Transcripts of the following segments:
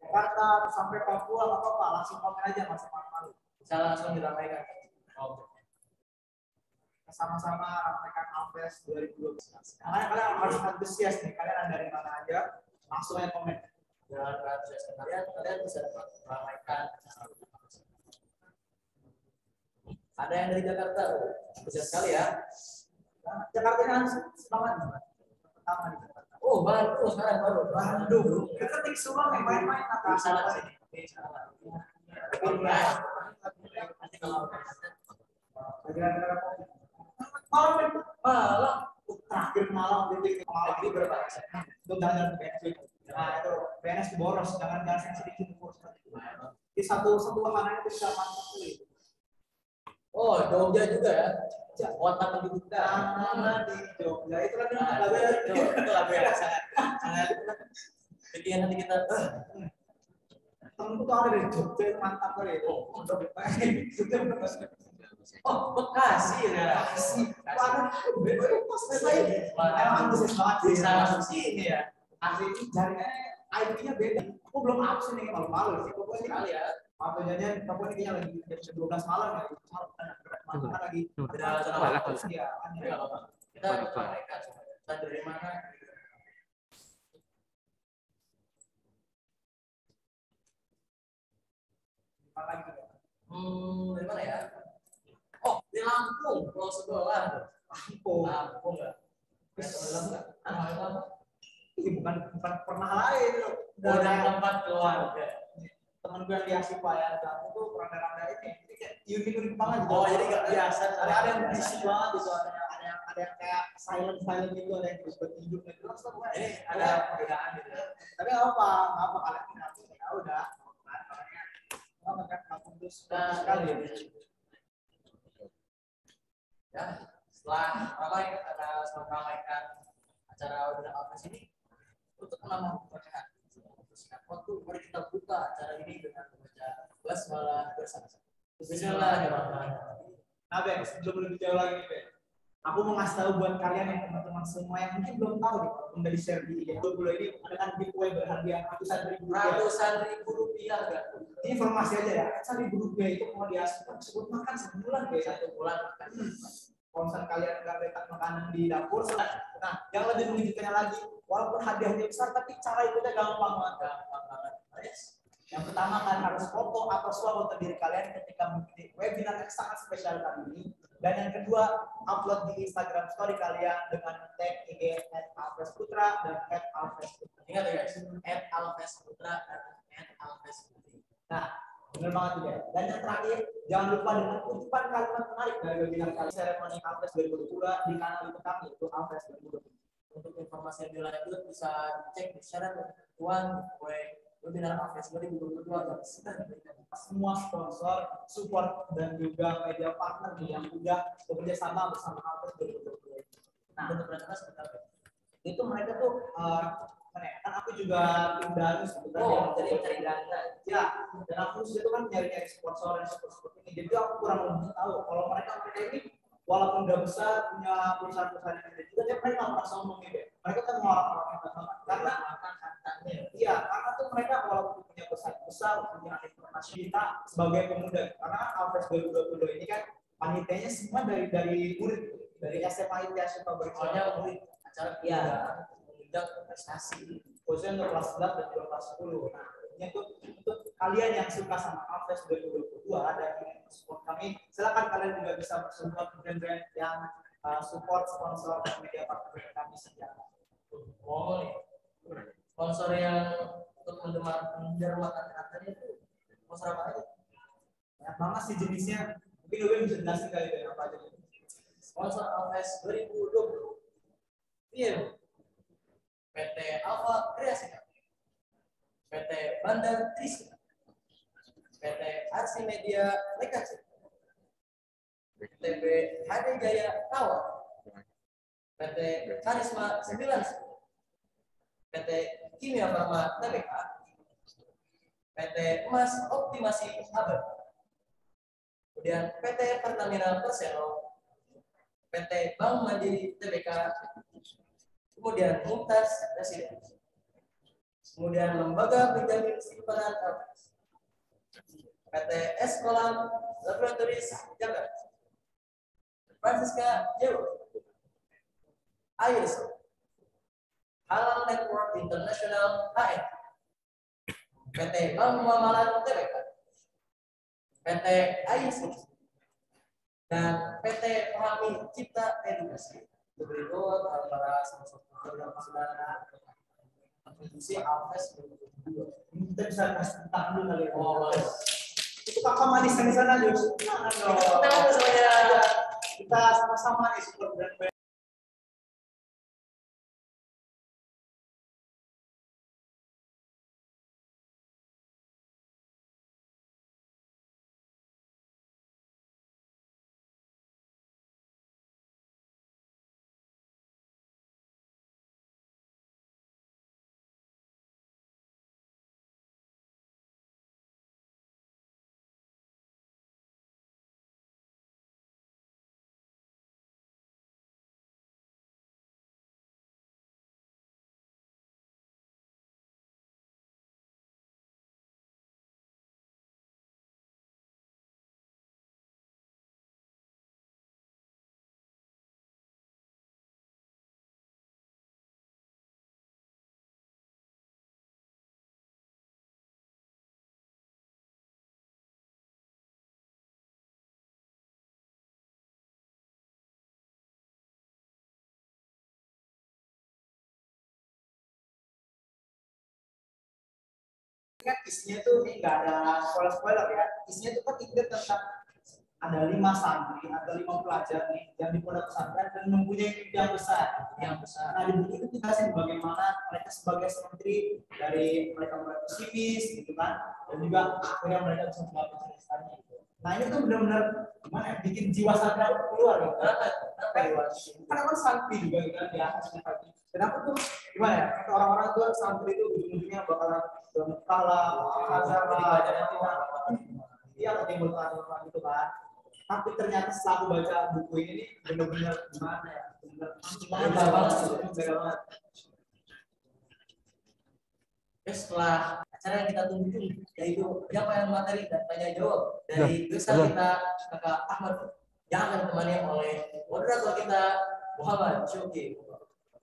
Jakarta sampai Papua nggak apa-apa, langsung komen aja Mas malu. Bisa langsung diramaikan. Sama-sama ramaikan Alves 2012. Makanya kalian harus antusias nih. Kalian dari mana aja, langsung aja komen. Jangan antusias kalian bisa ramaikan. Ada yang dari Jakarta, antusias sekali ya. Jakarta kan semangat pertama di Jakarta. Oh, Bandung sekarang baru. Bandung. Kita tik semua main-main apa? Salah sini. Nanti kalau malam terakhir malam titik malam itu berapa? Itu jalan BNS. Nah itu BNS boros, jangan sedikit boros. Di satu wahana itu bisa mantap sekali. Oh, Jogja juga ya. Kota pendidikan. Nama di Jogja itu kan lagu yang sangat bikin nanti kita temenku tuh ada dari Jogja itu mantap kali itu. Oh, Bekasi ya. Bekasi. Emang antusias banget sih sama sini ya. Asli ini jaringannya IP-nya beda. Aku belum absen nih malu-malu sih. Pokoknya kali ya. Makanya pokoknya kayaknya lagi jam 12 malam ya. Malam kan lagi. Iya. Kita mereka dari mana? Dari mana ya? Oh, di Lampung, Pulau Sebelah. Lampung nggak? Sebelah nggak? Ini bukan pernah lain loh. Dari tempat keluarga. Temen gue yang di Asipa ya, Lampung tuh rada-rada ini. Jadi kayak unik banget. Oh, jadi nggak biasa. Ada yang berisik banget gitu. Ada yang kayak silent gitu, ada yang terus bertidur gitu. Ini ada perbedaan gitu. Tapi nggak apa kalian kenapa? Ya udah. Makanya Lampung itu sekali ya. Setelah meramaikan acara webinar Alves ini untuk menambah pembacaan waktu, mari kita buka acara ini dengan membaca basmalah bersama-sama. Bismillahirrahmanirrahim. Nah Ben, sebelum lebih jauh lagi nih Ben, aku mau ngasih tahu buat kalian yang teman-teman semua yang mungkin belum tahu nih, walaupun dari share di IG dulu ini dengan giveaway berhadiah ratusan ribu rupiah kan? Ini informasi aja ya, ratusan ribu rupiah itu mau disebut makan sebulan guys, 1 bulan makan. Konsen kalian nggak letak makanan di dapur. Nah, yang lebih mengejutkannya lagi, walaupun hadiahnya besar, tapi cara ikutnya gampang banget. Yang pertama kalian harus foto atau foto diri kalian ketika mengikuti webinar yang sangat spesial kali ini. Dan yang kedua, upload di Instagram story kalian dengan tag IG @alvesputra dan @alvesputra. Ingat ya guys, @alvesputra dan @alvesputra. Nah, benar banget juga. Dan yang terakhir, jangan lupa dengan ucapan kalimat menarik dari webinar kali seremoni Alves 2022 di kanal YouTube kami, itu Alves 2022. Untuk informasi lebih lanjut bisa cek di syarat ketentuan webinar Alves 2022 dan sudah diberikan semua sponsor, support dan juga media partner yang sudah bekerja sama bersama Alves 2022. Nah, untuk mereka sebenarnya itu mereka tuh kan aku juga pindah sebetulnya cari dana ya, dan aku itu kan nyari sponsor dan seperti ini, jadi aku kurang lebih tahu kalau mereka ini walaupun udah besar punya perusahaan-perusahaan yang gede juga, tapi mereka nggak merasa sombong gitu. Mereka kan orang-orang yang banget karena iya, karena tuh mereka walaupun punya besar punya informasi kita sebagai pemuda, karena Alves 2022 ini kan panitianya semua dari murid, dari SMA ITS Suka Berikutnya murid acara ya prestasi khususnya untuk kelas 11 dan juga kelas 10. Nah, ini untuk kalian yang suka sama Alves 2022 dan ingin support kami, silakan kalian juga bisa bersupport brand-brand yang support sponsor dan media partner kami sediakan. Oh, sponsor yang untuk mendermakan karakter itu sponsor apa aja? Banyak banget sih jenisnya. Mungkin gue bisa jelasin kali ya apa aja. Sponsor Alves 2020. Iya. PT Alfa Kreasi, PT Bandar Tris, PT Arsi Media Lekasi, TB HD Jaya Tower, PT Karisma 9, PT Kimia Farma TBK, PT Emas Optimasi Abad, kemudian PT Pertamina Persero, PT Bank Mandiri TBK, kemudian Mumtaz Presiden, kemudian Lembaga Penjamin Simpanan LPS, PT Eskolam Laboratories Jakarta, Francisca Jewo, ISO, Halal Network International HN, PT Bank Muamalah Tbk, PT ISO, dan PT Pahami Cipta Edukasi. Berikut para sosok yang sudah kontribusi Alves 2022. Kita bisa kasih tahu kali ya. Itu kakak manis di sana Jus. Kita sama-sama nih support brand. Kan isinya tuh ini nggak ada spoiler ya. Isinya tuh kan ingat tentang ada 5 santri atau 5 pelajar nih yang di pondok pesantren dan mempunyai mimpi yang besar. Nah di buku itu dijelasin bagaimana mereka sebagai santri dari mereka pesimis gitu kan, dan juga akhirnya mereka bisa menggapai cita-citanya gitu. Nah ini tuh benar-benar gimana ya, bikin jiwa santri aku keluar gitu. Karena kan santri juga gitu kan di atasnya pagi. Kenapa tuh gimana ya? Kata orang-orang tuh santri itu ujung-ujungnya bakalan bermekah lah, azhar lah, iya timbul perasaan gitu kan. Tapi ternyata setelah aku baca buku ini nih benar-benar gimana ya? Benar-benar banget. Setelah acara yang kita tunggu yaitu penyampaian materi dan tanya jawab dari dosen kita Kakak Ahmad yang akan ditemani oleh moderator kita Muhammad Syuki.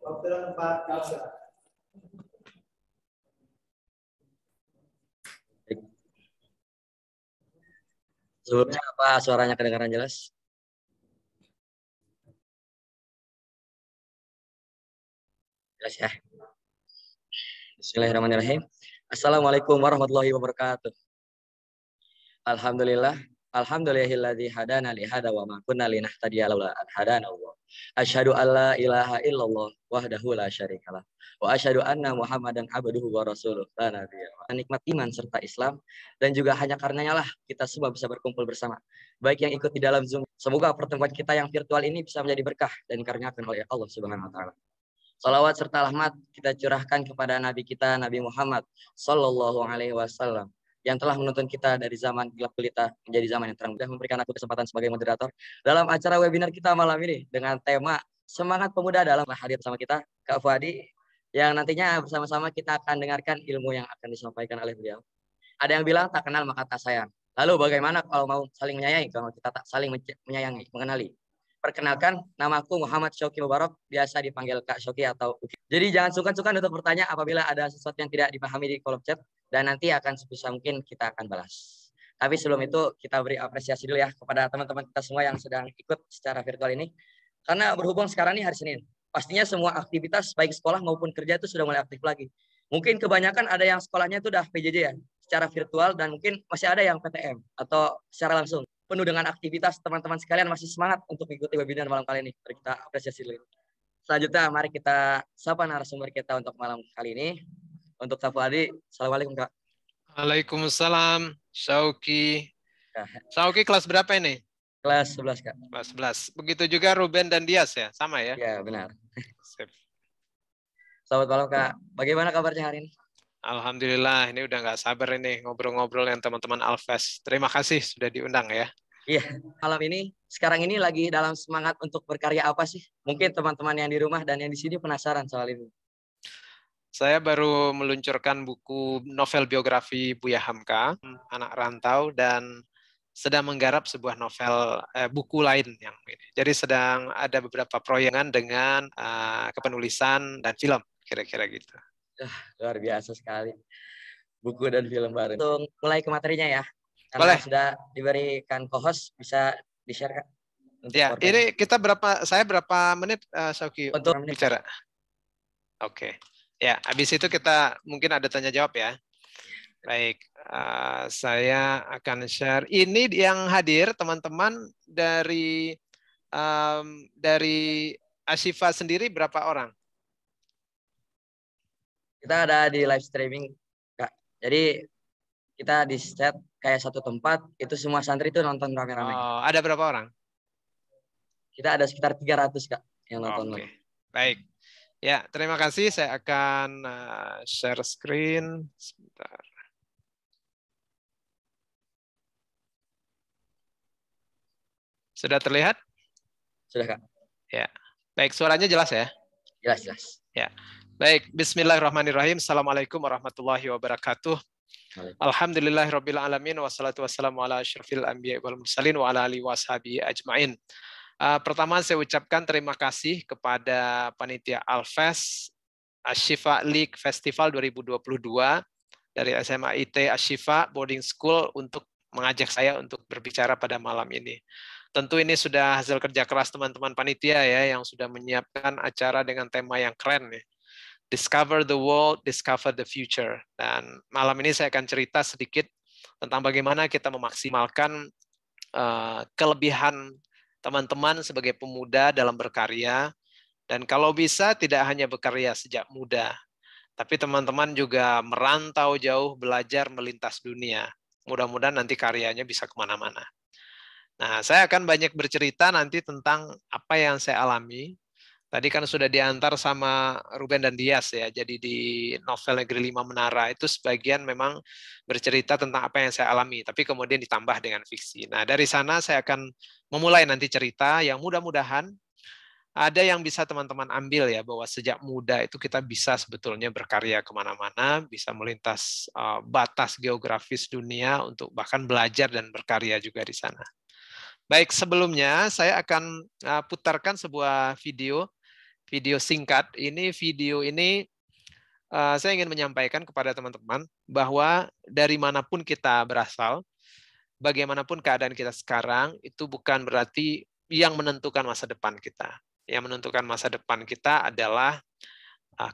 Waktu dan tempat silakan. Sebelumnya apa suaranya kedengaran jelas? Jelas ya. Bismillahirrahmanirrahim. Assalamualaikum warahmatullahi wabarakatuh. Alhamdulillah. Alhamdulillahilladzi hadana li hada wa ma kunna linahtadiya laula an hadana Allah. Asyhadu an la ilaha illallah wahdahu la syarikalah. Wa asyhadu anna Muhammadan abduhu wa rasuluh. La nabiyya. Nikmat iman serta Islam dan juga hanya karenanya lah kita semua bisa berkumpul bersama. Baik yang ikut di dalam Zoom. Semoga pertemuan kita yang virtual ini bisa menjadi berkah dan dikaruniakan oleh Allah Subhanahu wa taala. Salawat serta rahmat kita curahkan kepada Nabi kita Nabi Muhammad Sallallahu Alaihi Wasallam yang telah menuntun kita dari zaman gelap gulita menjadi zaman yang terang. Sudah memberikan aku kesempatan sebagai moderator dalam acara webinar kita malam ini dengan tema Semangat Pemuda dalam hadir sama kita Kak Fuadi yang nantinya bersama-sama kita akan dengarkan ilmu yang akan disampaikan oleh beliau. Ada yang bilang tak kenal maka tak sayang. Lalu bagaimana kalau mau saling menyayangi, kalau kita tak saling menyayangi, mengenali? Perkenalkan, namaku Muhammad Syauki Mubarak, biasa dipanggil Kak Syauki atau Uki. Jadi jangan sungkan-sungkan untuk bertanya apabila ada sesuatu yang tidak dipahami di kolom chat, dan nanti akan sebisa mungkin kita akan balas. Tapi sebelum itu kita beri apresiasi dulu ya kepada teman-teman kita semua yang sedang ikut secara virtual ini. Karena berhubung sekarang ini hari Senin, pastinya semua aktivitas baik sekolah maupun kerja itu sudah mulai aktif lagi. Mungkin kebanyakan ada yang sekolahnya itu udah PJJ ya, secara virtual, dan mungkin masih ada yang PTM atau secara langsung. Penuh dengan aktivitas, teman-teman sekalian masih semangat untuk mengikuti webinar malam kali ini. Mari kita apresiasi dulu. Selanjutnya mari kita sapa narasumber kita untuk malam kali ini. Untuk Kak Fuadi, assalamualaikum Kak. Waalaikumsalam, Syauki. Syauki kelas berapa ini? Kelas 11 Kak. Kelas 11. Begitu juga Ruben dan Dias ya, sama ya? Ya benar. Sip. Selamat malam Kak. Bagaimana kabarnya hari ini? Alhamdulillah, ini udah nggak sabar ini ngobrol-ngobrol dengan teman-teman Alves. Terima kasih sudah diundang ya. Iya, malam ini, sekarang ini lagi dalam semangat untuk berkarya apa sih? Mungkin teman-teman yang di rumah dan yang di sini penasaran soal ini. Saya baru meluncurkan buku novel biografi Buya Hamka, anak rantau, dan sedang menggarap sebuah novel buku lain yang ini. Jadi sedang ada beberapa proyekan dengan kepenulisan dan film, kira-kira gitu. Luar biasa sekali. Buku dan film baru. Untuk mulai ke materinya ya. Boleh. Karena sudah diberikan co-host, bisa di-share kan? Ya, ini kita saya berapa menit, Sauki, untuk bicara? Oke. Ya, habis itu kita mungkin ada tanya jawab ya. Baik, saya akan share. Ini yang hadir teman-teman dari Ashifa sendiri berapa orang? Kita ada di live streaming, Kak. Jadi kita di set kayak satu tempat, itu semua santri itu nonton rame-rame. Oh, ada berapa orang? Kita ada sekitar 300, Kak, yang nonton. Oke, baik. Ya, terima kasih. Saya akan share screen. Sebentar. Sudah terlihat? Sudah, Kak. Ya. Baik, suaranya jelas ya? Jelas. Ya. Baik, bismillahirrahmanirrahim. Assalamualaikum warahmatullahi wabarakatuh. Alhamdulillahirabbil alamin wassalatu wassalamu ala asyrafil anbiya'i wal mursalin wa ala alihi washabihi ajmain. Pertama saya ucapkan terima kasih kepada panitia Al-Fest Ashifa League Festival 2022 dari SMA IT Ashifa Boarding School untuk mengajak saya untuk berbicara pada malam ini. Tentu ini sudah hasil kerja keras teman-teman panitia ya yang sudah menyiapkan acara dengan tema yang keren ya. Discover the world, discover the future. Dan malam ini saya akan cerita sedikit tentang bagaimana kita memaksimalkan kelebihan teman-teman sebagai pemuda dalam berkarya. Dan kalau bisa tidak hanya berkarya sejak muda, tapi teman-teman juga merantau jauh, belajar melintas dunia. Mudah-mudahan nanti karyanya bisa kemana-mana. Nah, saya akan banyak bercerita nanti tentang apa yang saya alami. Tadi kan sudah diantar sama Ruben dan Dias ya. Jadi di novel Negeri Lima Menara itu sebagian memang bercerita tentang apa yang saya alami, tapi kemudian ditambah dengan fiksi. Nah, dari sana saya akan memulai nanti cerita yang mudah-mudahan ada yang bisa teman-teman ambil ya, bahwa sejak muda itu kita bisa sebetulnya berkarya kemana-mana, bisa melintas batas geografis dunia untuk bahkan belajar dan berkarya juga di sana. Baik, sebelumnya saya akan putarkan sebuah video singkat. Video ini saya ingin menyampaikan kepada teman-teman bahwa dari manapun kita berasal, bagaimanapun keadaan kita sekarang, itu bukan berarti yang menentukan masa depan kita. Yang menentukan masa depan kita adalah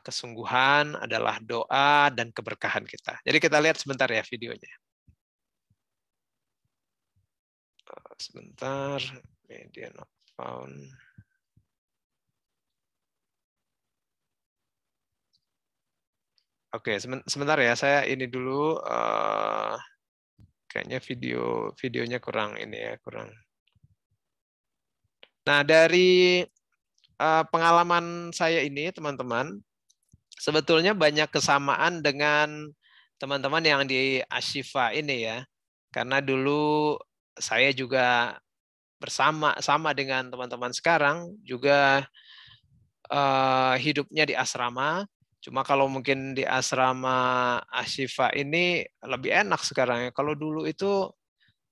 kesungguhan, adalah doa, dan keberkahan kita. Jadi kita lihat sebentar ya videonya. Sebentar, media not found. Oke, sebentar ya, saya ini dulu. Kayaknya videonya kurang ini ya, kurang. Nah, dari pengalaman saya ini, teman-teman, sebetulnya banyak kesamaan dengan teman-teman yang di Ashifa ini ya. Karena dulu saya juga sama dengan teman-teman sekarang, juga hidupnya di asrama. Cuma kalau mungkin di asrama Ashifa ini lebih enak sekarang ya. Kalau dulu itu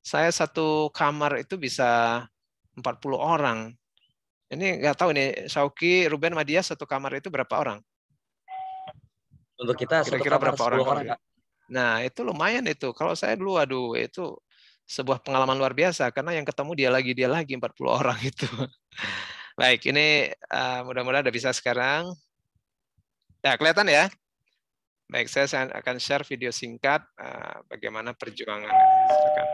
saya satu kamar itu bisa 40 orang. Ini nggak tahu nih, Sauki, Ruben, Madia satu kamar itu berapa orang? Untuk kita kira-kira berapa orang? Kak? Nah, itu lumayan itu. Kalau saya dulu, aduh, itu sebuah pengalaman luar biasa karena yang ketemu dia lagi 40 orang itu. Baik, ini mudah-mudahan udah bisa sekarang. Ya, kelihatan ya? Baik, saya akan share video singkat bagaimana perjuangan. Silakan.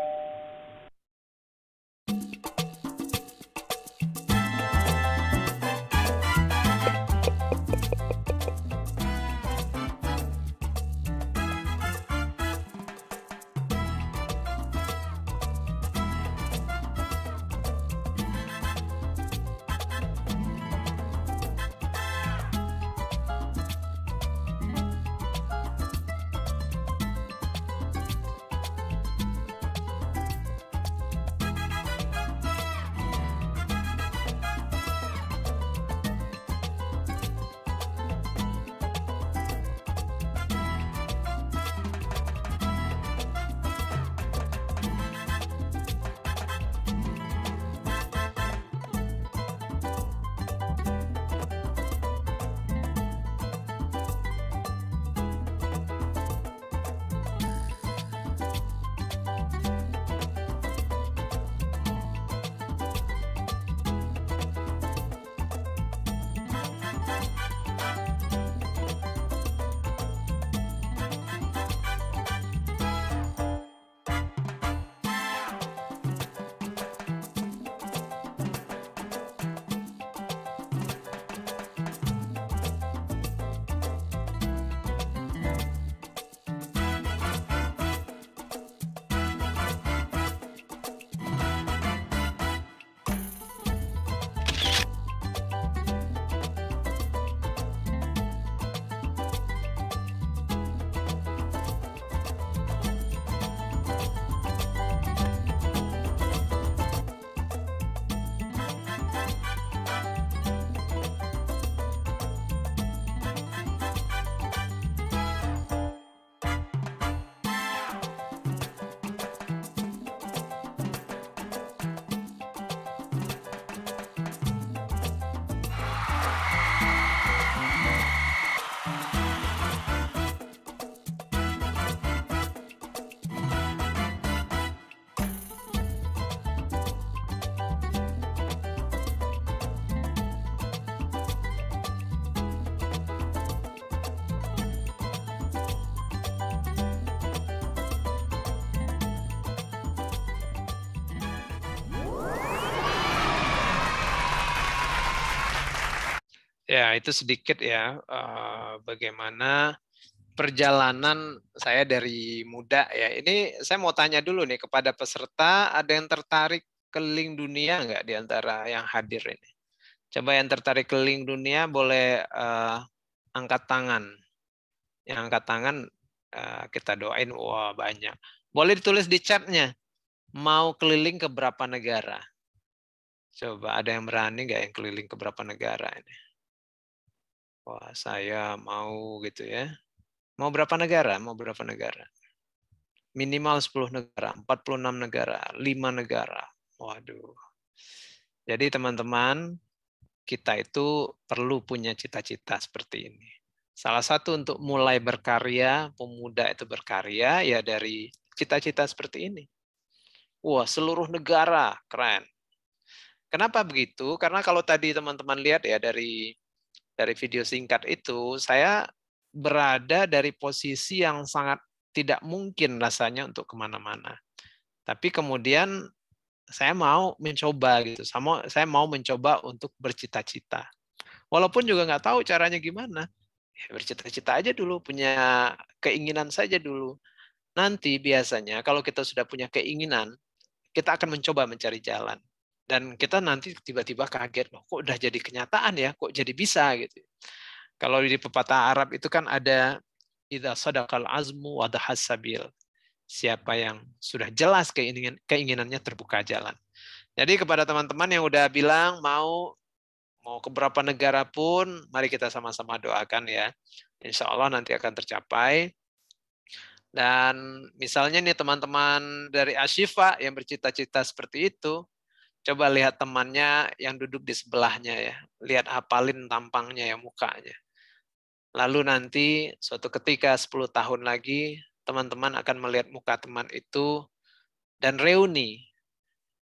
Ya, itu sedikit ya bagaimana perjalanan saya dari muda ya. Ini saya mau tanya dulu nih kepada peserta, ada yang tertarik keliling dunia nggak di antara yang hadir ini? Coba yang tertarik keliling dunia boleh angkat tangan. Yang angkat tangan kita doain, wah banyak. Boleh ditulis di chatnya, mau keliling ke berapa negara? Coba ada yang berani nggak yang keliling ke berapa negara ini? Wah, saya mau gitu ya. Mau berapa negara? Mau berapa negara? Minimal 10 negara, 46 negara, 5 negara. Waduh. Jadi teman-teman, kita itu perlu punya cita-cita seperti ini. Salah satu untuk mulai berkarya, pemuda itu berkarya, ya dari cita-cita seperti ini. Wah, seluruh negara, keren. Kenapa begitu? Karena kalau tadi teman-teman lihat ya dari video singkat itu, saya berada dari posisi yang sangat tidak mungkin rasanya untuk kemana-mana. Tapi kemudian saya mau mencoba gitu, saya mau mencoba untuk bercita-cita. Walaupun juga nggak tahu caranya gimana, ya bercita-cita aja dulu, punya keinginan saja dulu. Nanti biasanya kalau kita sudah punya keinginan, kita akan mencoba mencari jalan. Dan kita nanti tiba-tiba kaget, loh, kok udah jadi kenyataan ya, kok jadi bisa gitu. Kalau di pepatah Arab itu kan ada idza sadaqal azmu wa dahas sabil. Siapa yang sudah jelas keinginannya terbuka jalan. Jadi kepada teman-teman yang udah bilang mau ke berapa negara pun, mari kita sama-sama doakan ya. Insya Allah nanti akan tercapai. Dan misalnya nih teman-teman dari Ashifa yang bercita-cita seperti itu, coba lihat temannya yang duduk di sebelahnya ya. Lihat hafalin tampangnya ya, mukanya. Lalu nanti suatu ketika 10 tahun lagi, teman-teman akan melihat muka teman itu dan reuni.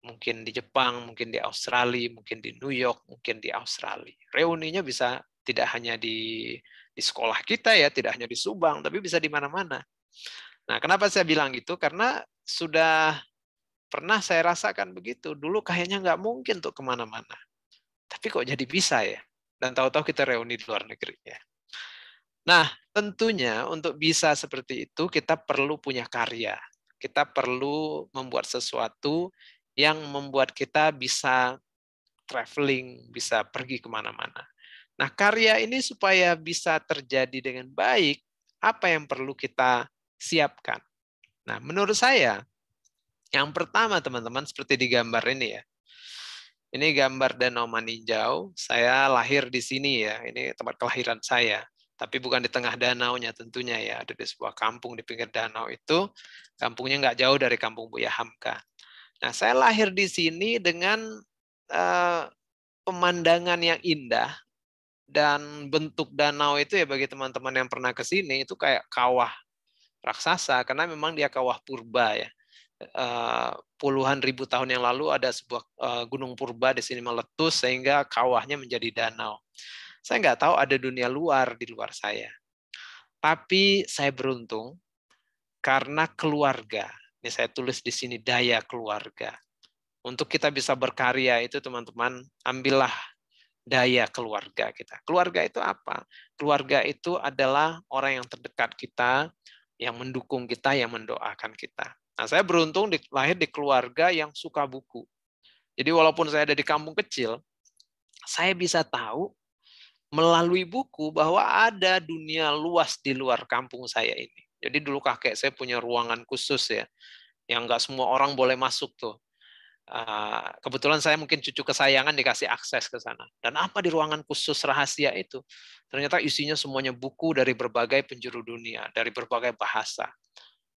Mungkin di Jepang, mungkin di Australia, mungkin di New York, mungkin di Australia. Reuninya bisa tidak hanya di sekolah kita ya, tidak hanya di Subang, tapi bisa di mana-mana. Nah, kenapa saya bilang gitu? Karena sudah pernah saya rasakan begitu. Dulu kayaknya nggak mungkin untuk kemana-mana. Tapi kok jadi bisa ya? Dan tahu-tahu kita reuni di luar negeri ya. Nah, tentunya untuk bisa seperti itu kita perlu punya karya. Kita perlu membuat sesuatu yang membuat kita bisa traveling, bisa pergi kemana-mana. Nah, karya ini supaya bisa terjadi dengan baik, apa yang perlu kita siapkan? Nah, menurut saya, yang pertama teman-teman seperti di gambar ini ya. Ini gambar Danau Maninjau. Saya lahir di sini ya. Ini tempat kelahiran saya. Tapi bukan di tengah danaunya tentunya ya. Ada di sebuah kampung di pinggir danau itu. Kampungnya nggak jauh dari kampung Buya Hamka. Nah, saya lahir di sini dengan pemandangan yang indah. Dan bentuk danau itu ya bagi teman-teman yang pernah ke sini itu kayak kawah raksasa. Karena memang dia kawah purba ya. Puluhan ribu tahun yang lalu ada sebuah gunung purba di sini meletus sehingga kawahnya menjadi danau. Saya nggak tahu ada dunia luar di luar saya. Tapi saya beruntung karena keluarga. Ini saya tulis di sini daya keluarga. Untuk kita bisa berkarya itu teman-teman, ambillah daya keluarga kita. Keluarga itu apa? Keluarga itu adalah orang yang terdekat kita, yang mendukung kita, yang mendoakan kita. Nah, saya beruntung lahir di keluarga yang suka buku. Jadi walaupun saya ada di kampung kecil, saya bisa tahu melalui buku bahwa ada dunia luas di luar kampung saya ini. Jadi dulu kakek saya punya ruangan khusus ya, yang nggak semua orang boleh masuk tuh. Kebetulan saya mungkin cucu kesayangan dikasih akses ke sana. Dan apa di ruangan khusus rahasia itu? Ternyata isinya semuanya buku dari berbagai penjuru dunia, dari berbagai bahasa.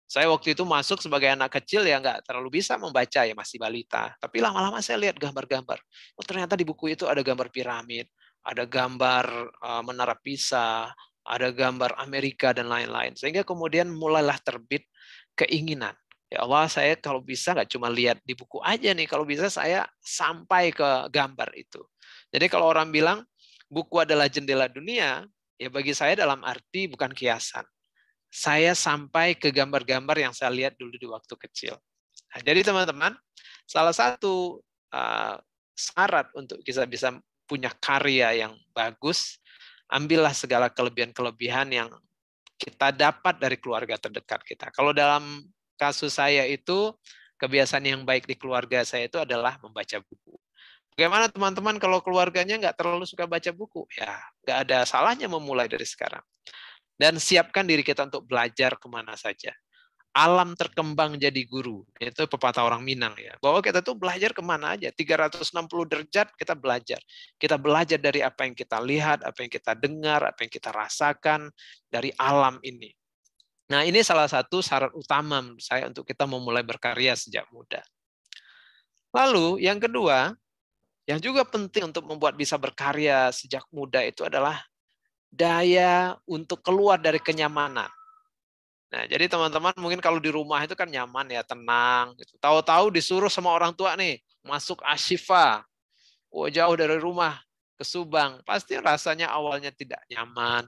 Saya waktu itu masuk sebagai anak kecil ya nggak terlalu bisa membaca ya, masih balita. Tapi lama-lama saya lihat gambar-gambar. Oh ternyata di buku itu ada gambar piramid, ada gambar menara Pisa, ada gambar Amerika dan lain-lain. Sehingga kemudian mulailah terbit keinginan. Ya Allah, saya kalau bisa nggak cuma lihat di buku aja nih, kalau bisa saya sampai ke gambar itu. Jadi kalau orang bilang buku adalah jendela dunia, ya bagi saya dalam arti bukan kiasan. Saya sampai ke gambar-gambar yang saya lihat dulu di waktu kecil. Nah, jadi teman-teman, salah satu syarat untuk kita bisa punya karya yang bagus, ambillah segala kelebihan-kelebihan yang kita dapat dari keluarga terdekat kita. Kalau dalam kasus saya itu, kebiasaan yang baik di keluarga saya itu adalah membaca buku. Bagaimana teman-teman kalau keluarganya nggak terlalu suka baca buku? Ya, nggak ada salahnya memulai dari sekarang. Dan siapkan diri kita untuk belajar kemana saja. Alam terkembang jadi guru. Itu pepatah orang Minang ya. Bahwa kita tuh belajar kemana aja. 360 derajat kita belajar. Kita belajar dari apa yang kita lihat, apa yang kita dengar, apa yang kita rasakan dari alam ini. Nah, ini salah satu syarat utama menurut saya untuk kita memulai berkarya sejak muda. Lalu yang kedua, yang juga penting untuk membuat bisa berkarya sejak muda itu adalah daya untuk keluar dari kenyamanan. Nah, jadi teman-teman mungkin kalau di rumah itu kan nyaman ya, tenang. Gitu. Tahu-tahu disuruh sama orang tua nih, masuk Ashifa. Jauh dari rumah ke Subang. Pasti rasanya awalnya tidak nyaman.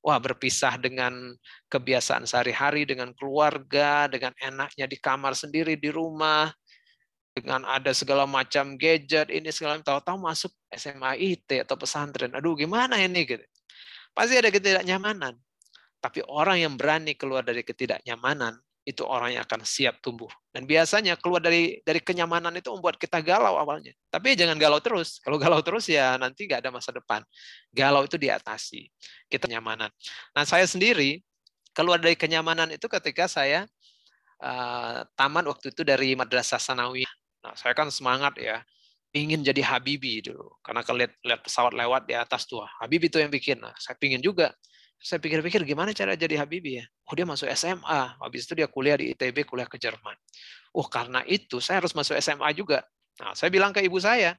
Wah, berpisah dengan kebiasaan sehari-hari, dengan keluarga, dengan enaknya di kamar sendiri di rumah, dengan ada segala macam gadget, ini segala macam. Tahu-tahu masuk SMA IT atau pesantren. Aduh, gimana ini? Gitu. Pasti ada ketidaknyamanan. Tapi orang yang berani keluar dari ketidaknyamanan, itu orang yang akan siap tumbuh. Dan biasanya keluar dari kenyamanan itu membuat kita galau awalnya. Tapi jangan galau terus. Kalau galau terus ya nanti nggak ada masa depan. Galau itu diatasi. Kita nyamanan. Nah, saya sendiri keluar dari kenyamanan itu ketika saya tamat waktu itu dari Madrasah Sanawiyah. Nah, saya kan semangat ya. Ingin jadi Habibie dulu. Karena lihat pesawat lewat di atas tuh. Habibie itu yang bikin. Nah, saya pingin juga. Saya pikir-pikir gimana cara jadi Habibie ya. Dia masuk SMA. Habis itu dia kuliah di ITB, kuliah ke Jerman. Karena itu saya harus masuk SMA juga. Nah, saya bilang ke ibu saya.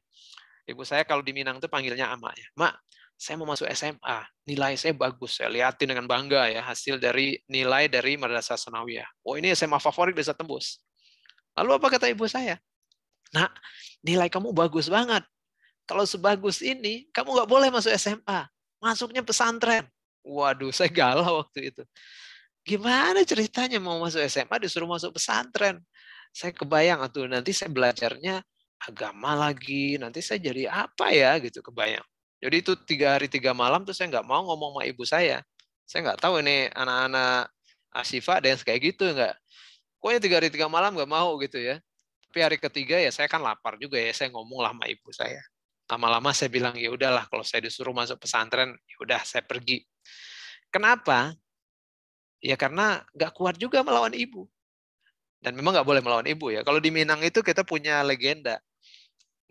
Ibu saya kalau di Minang itu panggilnya Ama ya. Mak, saya mau masuk SMA. Nilai saya bagus. Saya lihatin dengan bangga ya hasil dari nilai dari Madrasah Sanawiyah. Ini SMA favorit bisa tembus. Lalu apa kata ibu saya? Nah, nilai kamu bagus banget. Kalau sebagus ini, kamu nggak boleh masuk SMA. Masuknya pesantren. Waduh, saya galau waktu itu. Gimana ceritanya mau masuk SMA disuruh masuk pesantren? Saya kebayang tuh nanti saya belajarnya agama lagi, nanti saya jadi apa ya gitu, kebayang. Jadi itu 3 hari 3 malam tuh saya nggak mau ngomong sama ibu saya. Saya nggak tahu ini anak-anak Ashifa ada yang kayak gitu nggak. Pokoknya 3 hari 3 malam nggak mau gitu ya. Tapi hari ketiga ya saya kan lapar juga ya, saya ngomong lah sama ibu saya. Lama-lama saya bilang ya udahlah kalau saya disuruh masuk pesantren, ya udah saya pergi. Kenapa? Ya karena nggak kuat juga melawan ibu. Dan memang nggak boleh melawan ibu ya. Kalau di Minang itu kita punya legenda.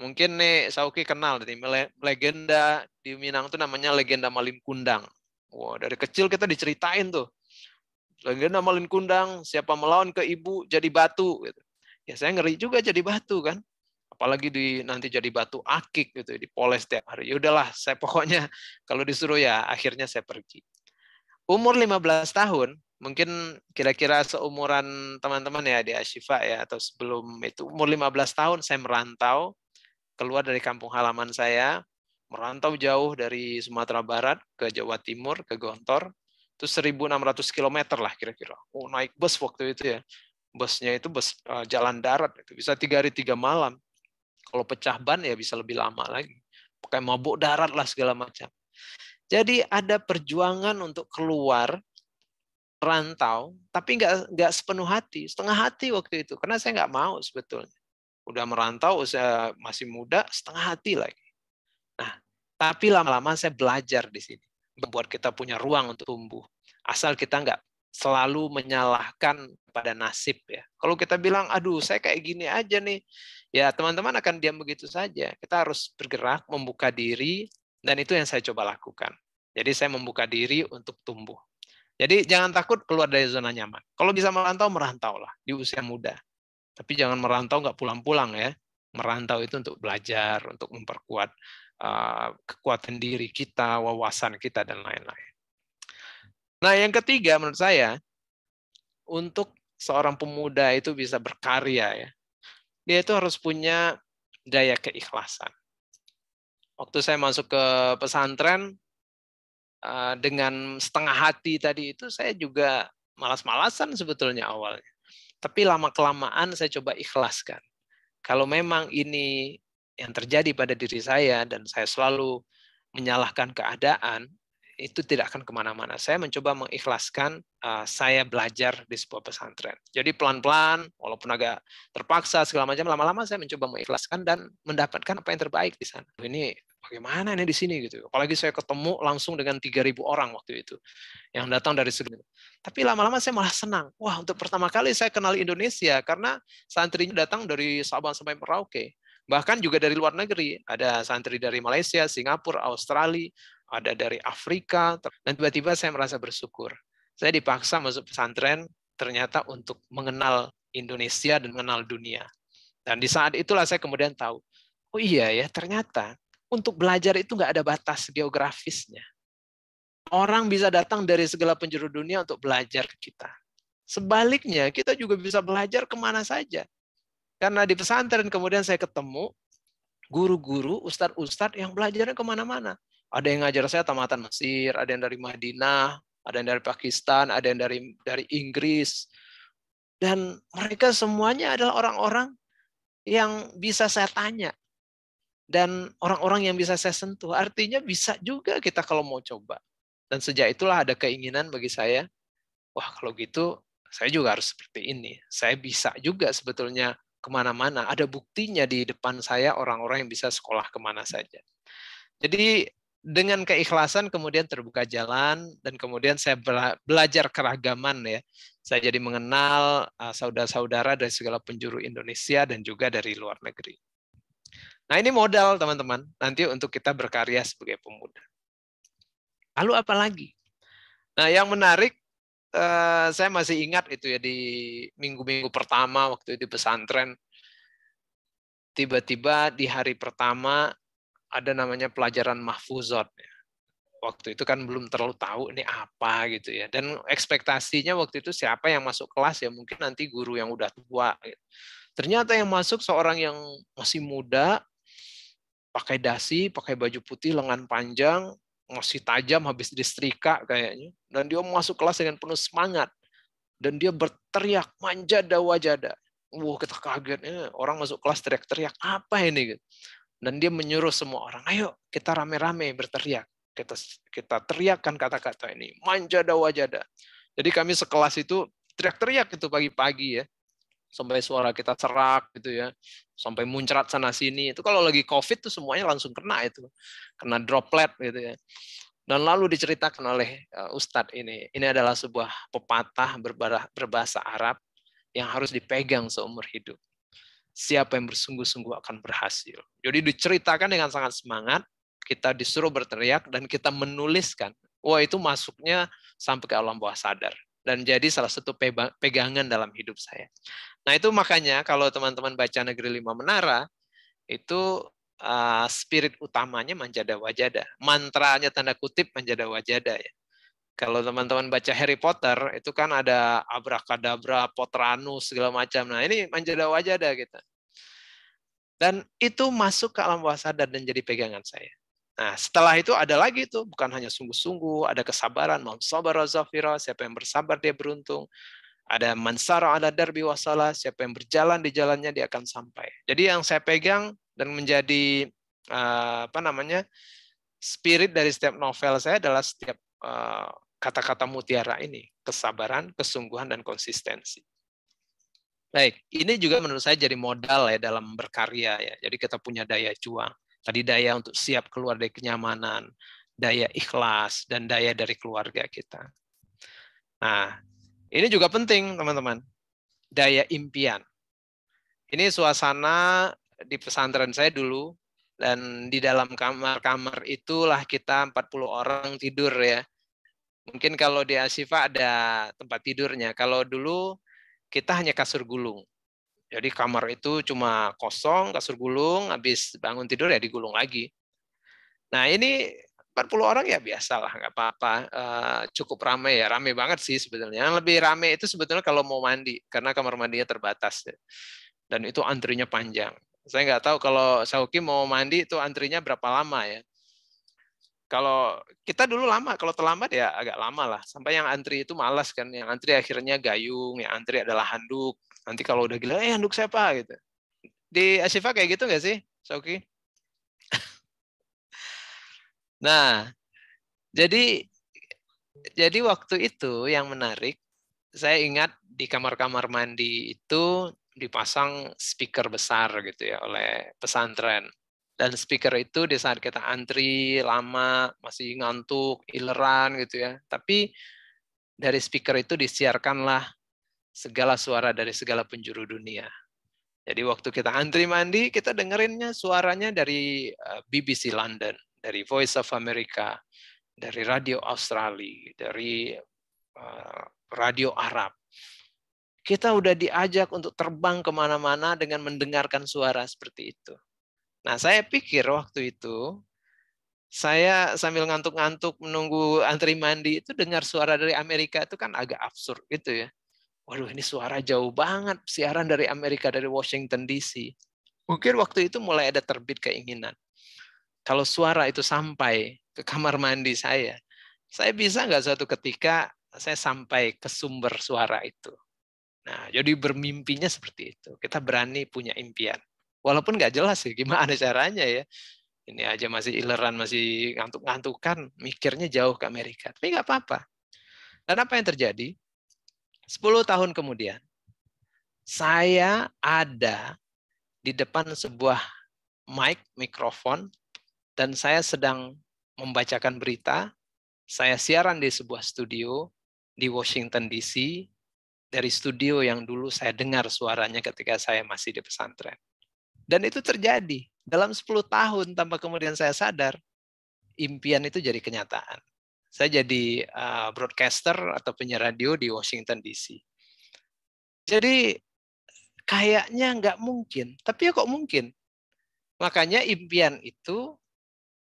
Mungkin nih Sauki kenal nih, legenda di Minang itu namanya legenda Malin Kundang. Dari kecil kita diceritain tuh. Legenda Malin Kundang, siapa melawan ke ibu jadi batu. Gitu. Ya saya ngeri juga jadi batu kan. Apalagi nanti jadi batu akik gitu, dipoles tiap hari. Ya udahlah, saya pokoknya kalau disuruh ya akhirnya saya pergi. Umur 15 tahun, mungkin kira-kira seumuran teman-teman ya di Ashifa ya, atau sebelum itu, umur 15 tahun saya merantau, keluar dari kampung halaman saya, merantau jauh dari Sumatera Barat ke Jawa Timur, ke Gontor, itu 1.600 km lah kira-kira. Naik bus waktu itu ya. Busnya itu bus jalan darat, itu bisa 3 hari 3 malam. Kalau pecah ban ya bisa lebih lama lagi. Pakai mabuk darat lah segala macam. Jadi ada perjuangan untuk keluar rantau, tapi nggak sepenuh hati, setengah hati waktu itu, karena saya nggak mau sebetulnya. Udah merantau, usia masih muda, setengah hati lagi. Nah, tapi lama-lama saya belajar di sini, membuat kita punya ruang untuk tumbuh. Asal kita nggak selalu menyalahkan pada nasib ya. Kalau kita bilang, aduh saya kayak gini aja nih, ya teman-teman akan diam begitu saja. Kita harus bergerak, membuka diri, dan itu yang saya coba lakukan. Jadi saya membuka diri untuk tumbuh. Jadi jangan takut keluar dari zona nyaman. Kalau bisa merantaulah di usia muda. Tapi jangan merantau nggak pulang-pulang ya. Merantau itu untuk belajar, untuk memperkuat kekuatan diri kita, wawasan kita, dan lain-lain. Nah yang ketiga menurut saya, untuk seorang pemuda itu bisa berkarya ya, dia itu harus punya daya keikhlasan. Waktu saya masuk ke pesantren, dengan setengah hati tadi itu saya juga malas-malasan sebetulnya awalnya. Tapi lama-kelamaan saya coba ikhlaskan. Kalau memang ini yang terjadi pada diri saya dan saya selalu menyalahkan keadaan, itu tidak akan kemana-mana. Saya mencoba mengikhlaskan saya belajar di sebuah pesantren. Jadi pelan-pelan, walaupun agak terpaksa segala macam, lama-lama saya mencoba mengikhlaskan dan mendapatkan apa yang terbaik di sana. Ini bagaimana ini di sini gitu. Apalagi saya ketemu langsung dengan 3.000 orang waktu itu yang datang dari seluruh. Tapi lama-lama saya malah senang. Wah, untuk pertama kali saya kenal Indonesia karena santrinya datang dari Sabang sampai Merauke. Bahkan juga dari luar negeri. Ada santri dari Malaysia, Singapura, Australia, ada dari Afrika. Dan tiba-tiba saya merasa bersyukur. Saya dipaksa masuk pesantren ternyata untuk mengenal Indonesia dan mengenal dunia. Dan di saat itulah saya kemudian tahu, oh iya ya, ternyata untuk belajar itu nggak ada batas geografisnya. Orang bisa datang dari segala penjuru dunia untuk belajar kita. Sebaliknya, kita juga bisa belajar kemana saja. Karena di pesantren kemudian saya ketemu guru-guru, ustadz-ustadz yang belajarnya kemana-mana. Ada yang ngajar saya tamatan Mesir, ada yang dari Madinah, ada yang dari Pakistan, ada yang dari Inggris. Dan mereka semuanya adalah orang-orang yang bisa saya tanya. Dan orang-orang yang bisa saya sentuh. Artinya bisa juga kita kalau mau coba. Dan sejak itulah ada keinginan bagi saya, wah kalau gitu saya juga harus seperti ini. Saya bisa juga sebetulnya kemana-mana. Ada buktinya di depan saya orang-orang yang bisa sekolah kemana saja. Jadi dengan keikhlasan kemudian terbuka jalan dan kemudian saya belajar keragaman ya. Saya jadi mengenal saudara-saudara dari segala penjuru Indonesia dan juga dari luar negeri. Nah ini modal teman-teman nanti untuk kita berkarya sebagai pemuda. Lalu apa lagi? Nah yang menarik, saya masih ingat itu ya di minggu-minggu pertama waktu itu di pesantren. Tiba-tiba di hari pertama ada namanya pelajaran mahfuzot. Waktu itu kan belum terlalu tahu ini apa gitu ya. Dan ekspektasinya waktu itu siapa yang masuk kelas ya mungkin nanti guru yang udah tua. Ternyata yang masuk seorang yang masih muda, pakai dasi, pakai baju putih, lengan panjang, masih tajam habis disetrika kayaknya. Dan dia masuk kelas dengan penuh semangat. Dan dia berteriak, manjada wajada. Wah, kita kaget. Orang masuk kelas teriak-teriak, apa ini? Dan dia menyuruh semua orang, ayo kita rame-rame berteriak. Kita teriakkan kata-kata ini, manjada wajada. Jadi kami sekelas itu teriak-teriak itu pagi-pagi ya. Sampai suara kita serak gitu ya, sampai muncrat sana sini. Itu kalau lagi COVID tuh semuanya langsung kena itu, kena droplet gitu ya. Dan lalu diceritakan oleh Ustadz ini adalah sebuah pepatah berbahasa Arab yang harus dipegang seumur hidup. Siapa yang bersungguh-sungguh akan berhasil. Jadi diceritakan dengan sangat semangat, kita disuruh berteriak dan kita menuliskan. Wah itu masuknya sampai ke alam bawah sadar. Dan jadi salah satu pegangan dalam hidup saya. Nah itu makanya kalau teman-teman baca Negeri 5 Menara, itu spirit utamanya manjada wajada. Mantranya tanda kutip manjada wajada ya. Kalau teman-teman baca Harry Potter, itu kan ada abrakadabra, potranus, segala macam. Nah ini manjada wajada gitu. Dan itu masuk ke alam bawah sadar dan jadi pegangan saya. Nah, setelah itu ada lagi tuh, bukan hanya sungguh-sungguh, ada kesabaran, man sabara zafira, siapa yang bersabar dia beruntung. Ada mansara ala darbi wasala, siapa yang berjalan di jalannya dia akan sampai. Jadi yang saya pegang dan menjadi spirit dari setiap novel saya adalah setiap kata-kata mutiara ini, kesabaran, kesungguhan dan konsistensi. Baik, ini juga menurut saya jadi modal ya dalam berkarya ya. Jadi kita punya daya juang. Tadi daya untuk siap keluar dari kenyamanan, daya ikhlas, dan daya dari keluarga kita. Nah, ini juga penting, teman-teman. Daya impian. Ini suasana di pesantren saya dulu, dan di dalam kamar-kamar itulah kita 40 orang tidur ya. Mungkin kalau di Asyifa ada tempat tidurnya. Kalau dulu kita hanya kasur gulung. Jadi kamar itu cuma kosong, kasur gulung, habis bangun tidur ya digulung lagi. Nah ini 40 orang ya biasalah, nggak apa-apa. Cukup ramai ya, ramai banget sih sebetulnya. Yang lebih ramai itu sebetulnya kalau mau mandi, karena kamar mandinya terbatas. Ya. Dan itu antrinya panjang. Saya nggak tahu kalau Sauki mau mandi itu antrinya berapa lama ya. Kalau kita dulu lama, kalau terlambat ya agak lama lah. Sampai yang antri itu malas kan. Yang antri akhirnya gayung, yang antri adalah handuk. Nanti kalau udah gila, handuk siapa gitu. Di Asyifa kayak gitu nggak sih, Sauki? Nah, jadi waktu itu yang menarik, saya ingat di kamar-kamar mandi itu dipasang speaker besar gitu ya oleh pesantren. Dan speaker itu di saat kita antri lama, masih ngantuk, ileran gitu ya. Tapi dari speaker itu disiarkanlah segala suara dari segala penjuru dunia. Jadi waktu kita antri mandi, kita dengerinnya suaranya dari BBC London, dari Voice of America, dari Radio Australia, dari Radio Arab. Kita udah diajak untuk terbang kemana-mana dengan mendengarkan suara seperti itu. Nah, saya pikir waktu itu, saya sambil ngantuk-ngantuk menunggu antri mandi itu dengar suara dari Amerika itu kan agak absurd gitu ya. Waduh, ini suara jauh banget, siaran dari Amerika, dari Washington DC. Mungkin waktu itu mulai ada terbit keinginan. Kalau suara itu sampai ke kamar mandi saya bisa nggak suatu ketika saya sampai ke sumber suara itu. Nah, jadi bermimpinya seperti itu. Kita berani punya impian. Walaupun nggak jelas sih gimana caranya ya. Ini aja masih ileran, masih ngantuk-ngantukan, mikirnya jauh ke Amerika. Tapi nggak apa-apa. Dan apa yang terjadi? 10 tahun kemudian, saya ada di depan sebuah mikrofon, dan saya sedang membacakan berita. Saya siaran di sebuah studio di Washington DC, dari studio yang dulu saya dengar suaranya ketika saya masih di pesantren. Dan itu terjadi. Dalam 10 tahun tanpa kemudian saya sadar, impian itu jadi kenyataan. Saya jadi broadcaster atau penyiar radio di Washington DC. Jadi kayaknya nggak mungkin, tapi ya kok mungkin. Makanya impian itu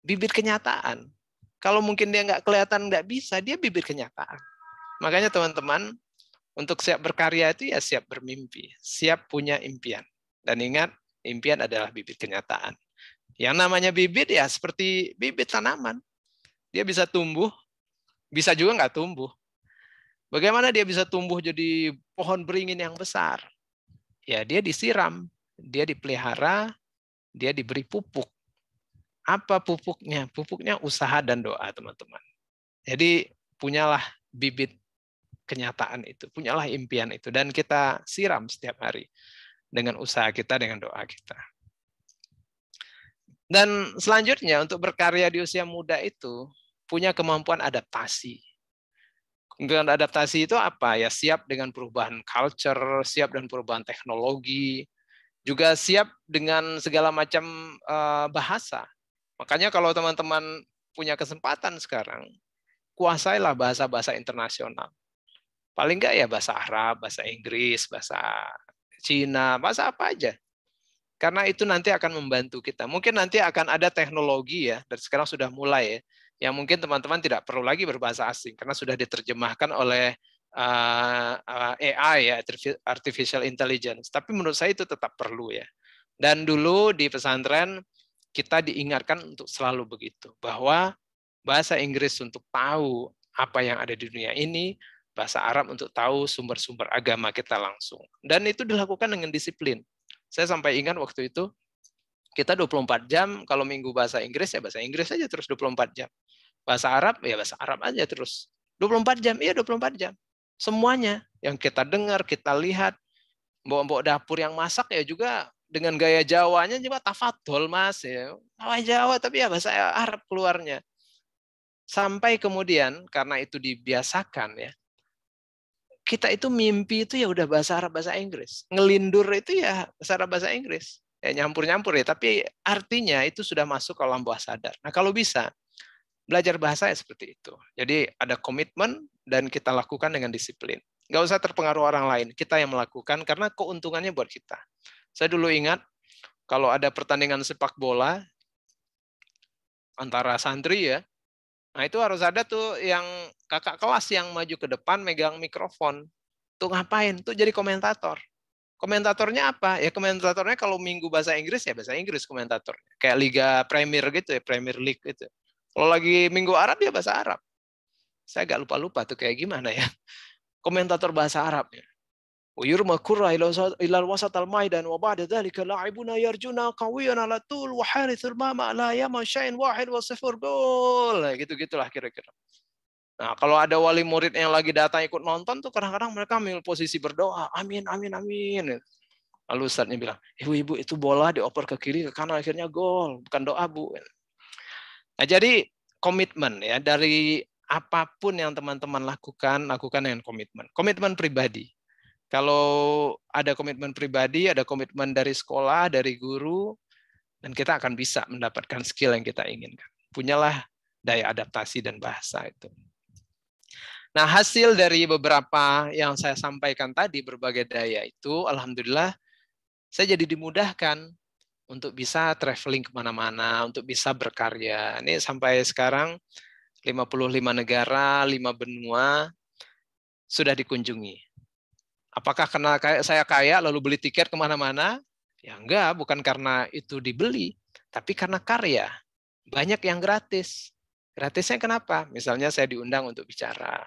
bibit kenyataan. Kalau mungkin dia nggak kelihatan nggak bisa, dia bibit kenyataan. Makanya teman-teman, untuk siap berkarya itu ya siap bermimpi, siap punya impian. Dan ingat, impian adalah bibit kenyataan. Yang namanya bibit ya seperti bibit tanaman. Dia bisa tumbuh, bisa juga nggak tumbuh. Bagaimana dia bisa tumbuh jadi pohon beringin yang besar? Ya dia disiram, dia dipelihara, dia diberi pupuk. Apa pupuknya? Pupuknya usaha dan doa, teman-teman. Jadi punyalah bibit kenyataan itu, punyalah impian itu, dan kita siram setiap hari dengan usaha kita, dengan doa kita. Dan selanjutnya untuk berkarya di usia muda itu punya kemampuan adaptasi. Kemampuan adaptasi itu apa? Ya siap dengan perubahan culture, siap dengan perubahan teknologi, juga siap dengan segala macam bahasa. Makanya kalau teman-teman punya kesempatan sekarang, kuasailah bahasa-bahasa internasional. Paling enggak ya bahasa Arab, bahasa Inggris, bahasa Cina, bahasa apa aja. Karena itu nanti akan membantu kita. Mungkin nanti akan ada teknologi ya, dan sekarang sudah mulai ya, yang mungkin teman-teman tidak perlu lagi berbahasa asing, karena sudah diterjemahkan oleh AI ya, artificial intelligence. Tapi menurut saya itu tetap perlu ya. Dan dulu di pesantren kita diingatkan untuk selalu begitu, bahwa bahasa Inggris untuk tahu apa yang ada di dunia ini, bahasa Arab untuk tahu sumber-sumber agama kita langsung. Dan itu dilakukan dengan disiplin. Saya sampai ingat waktu itu, kita 24 jam, kalau minggu bahasa Inggris, ya bahasa Inggris aja terus 24 jam. Bahasa Arab, ya bahasa Arab aja terus. 24 jam, iya 24 jam. Semuanya yang kita dengar, kita lihat, mbok-mbok dapur yang masak ya juga dengan gaya Jawanya juga tafadhol mas ya. Jawa tapi ya bahasa Arab keluarnya. Sampai kemudian karena itu dibiasakan ya, kita itu mimpi itu ya udah bahasa Arab bahasa Inggris, ngelindur itu ya bahasa Arab bahasa Inggris, ya nyampur-nyampur ya, tapi artinya itu sudah masuk ke alam bawah sadar. Nah kalau bisa belajar bahasa ya seperti itu. Jadi ada komitmen dan kita lakukan dengan disiplin. Nggak usah terpengaruh orang lain, kita yang melakukan karena keuntungannya buat kita. Saya dulu ingat kalau ada pertandingan sepak bola antara santri ya, nah itu harus ada tuh yang kakak kelas yang maju ke depan megang mikrofon. Tuh ngapain? Tuh jadi komentator. Komentatornya apa? Ya komentatornya kalau minggu bahasa Inggris ya bahasa Inggris komentatornya. Kayak Liga Premier gitu ya, Premier League gitu. Kalau lagi minggu Arab ya bahasa Arab. Saya agak lupa-lupa tuh kayak gimana ya. Komentator bahasa Arab ya. ويرمى كرة إلى الوسط الميدان وبعد ذلك لاعبون يرجون قويا على طول وحارس المرمى لا يمن شيء 1-0 gol. Gitu-gitulah kira-kira. Nah, kalau ada wali murid yang lagi datang ikut nonton tuh kadang-kadang mereka ambil posisi berdoa, amin, amin, amin. Lalu ustadznya bilang, ibu-ibu itu bola dioper ke kiri, ke kanan, akhirnya gol. Bukan doa, Bu. Nah, jadi komitmen ya, dari apapun yang teman-teman lakukan dengan komitmen. Komitmen pribadi. Kalau ada komitmen pribadi, ada komitmen dari sekolah, dari guru, dan kita akan bisa mendapatkan skill yang kita inginkan. Punyalah daya adaptasi dan bahasa itu. Nah, hasil dari beberapa yang saya sampaikan tadi, berbagai daya itu, alhamdulillah, saya jadi dimudahkan untuk bisa traveling kemana-mana, untuk bisa berkarya. Ini sampai sekarang 55 negara, 5 benua sudah dikunjungi. Apakah karena saya kaya lalu beli tiket kemana-mana? Ya enggak, bukan karena itu dibeli, tapi karena karya. Banyak yang gratis. Gratisnya kenapa? Misalnya saya diundang untuk bicara,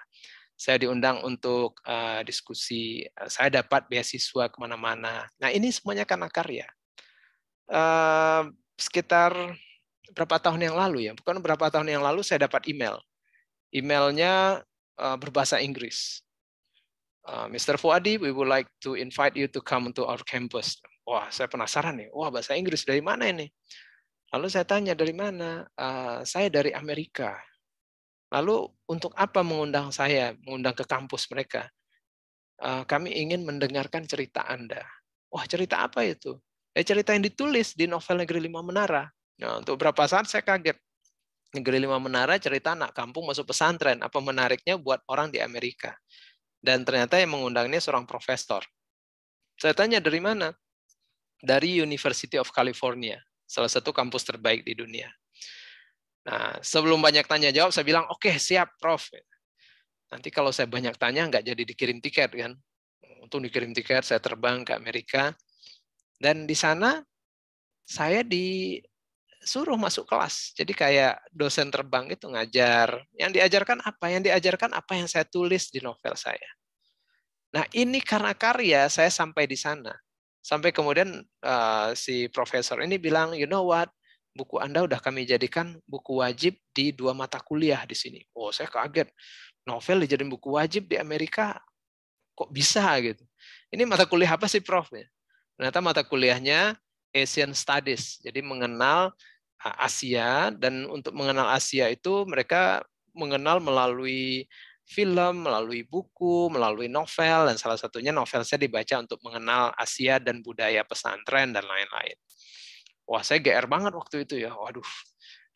saya diundang untuk diskusi, saya dapat beasiswa kemana-mana. Nah, ini semuanya karena karya. Sekitar berapa tahun yang lalu ya, bukan berapa tahun yang lalu saya dapat email. Emailnya berbahasa Inggris. Mr. Fuadi, we would like to invite you to come to our campus. Wah, saya penasaran nih. Wah, bahasa Inggris dari mana ini? Lalu saya tanya dari mana? Saya dari Amerika. Lalu untuk apa mengundang saya, mengundang ke kampus mereka? Kami ingin mendengarkan cerita Anda. Wah, cerita apa itu? Cerita yang ditulis di novel Negeri Lima Menara. Nah, untuk beberapa saat saya kaget. Negeri Lima Menara cerita anak kampung masuk pesantren. Apa menariknya buat orang di Amerika? Dan ternyata yang mengundangnya seorang profesor. Saya tanya dari mana? Dari University of California, salah satu kampus terbaik di dunia. Nah, sebelum banyak tanya jawab, saya bilang, oke, siap, Prof. Nanti kalau saya banyak tanya, nggak jadi dikirim tiket, kan? Untuk dikirim tiket, saya terbang ke Amerika. Dan di sana, saya disuruh masuk kelas. Jadi kayak dosen terbang itu ngajar. Yang diajarkan apa? Yang diajarkan apa yang saya tulis di novel saya. Nah, ini karena karya, saya sampai di sana. Sampai kemudian si profesor ini bilang, you know what? Buku Anda udah kami jadikan buku wajib di 2 mata kuliah di sini. Oh, saya kaget. Novel dijadiin buku wajib di Amerika, kok bisa gitu. Ini mata kuliah apa sih, Prof? Ternyata mata kuliahnya Asian Studies. Jadi mengenal Asia, dan untuk mengenal Asia itu mereka mengenal melalui film, melalui buku, melalui novel, dan salah satunya novel saya dibaca untuk mengenal Asia dan budaya pesantren dan lain-lain. Wah, saya GR banget waktu itu ya. Waduh,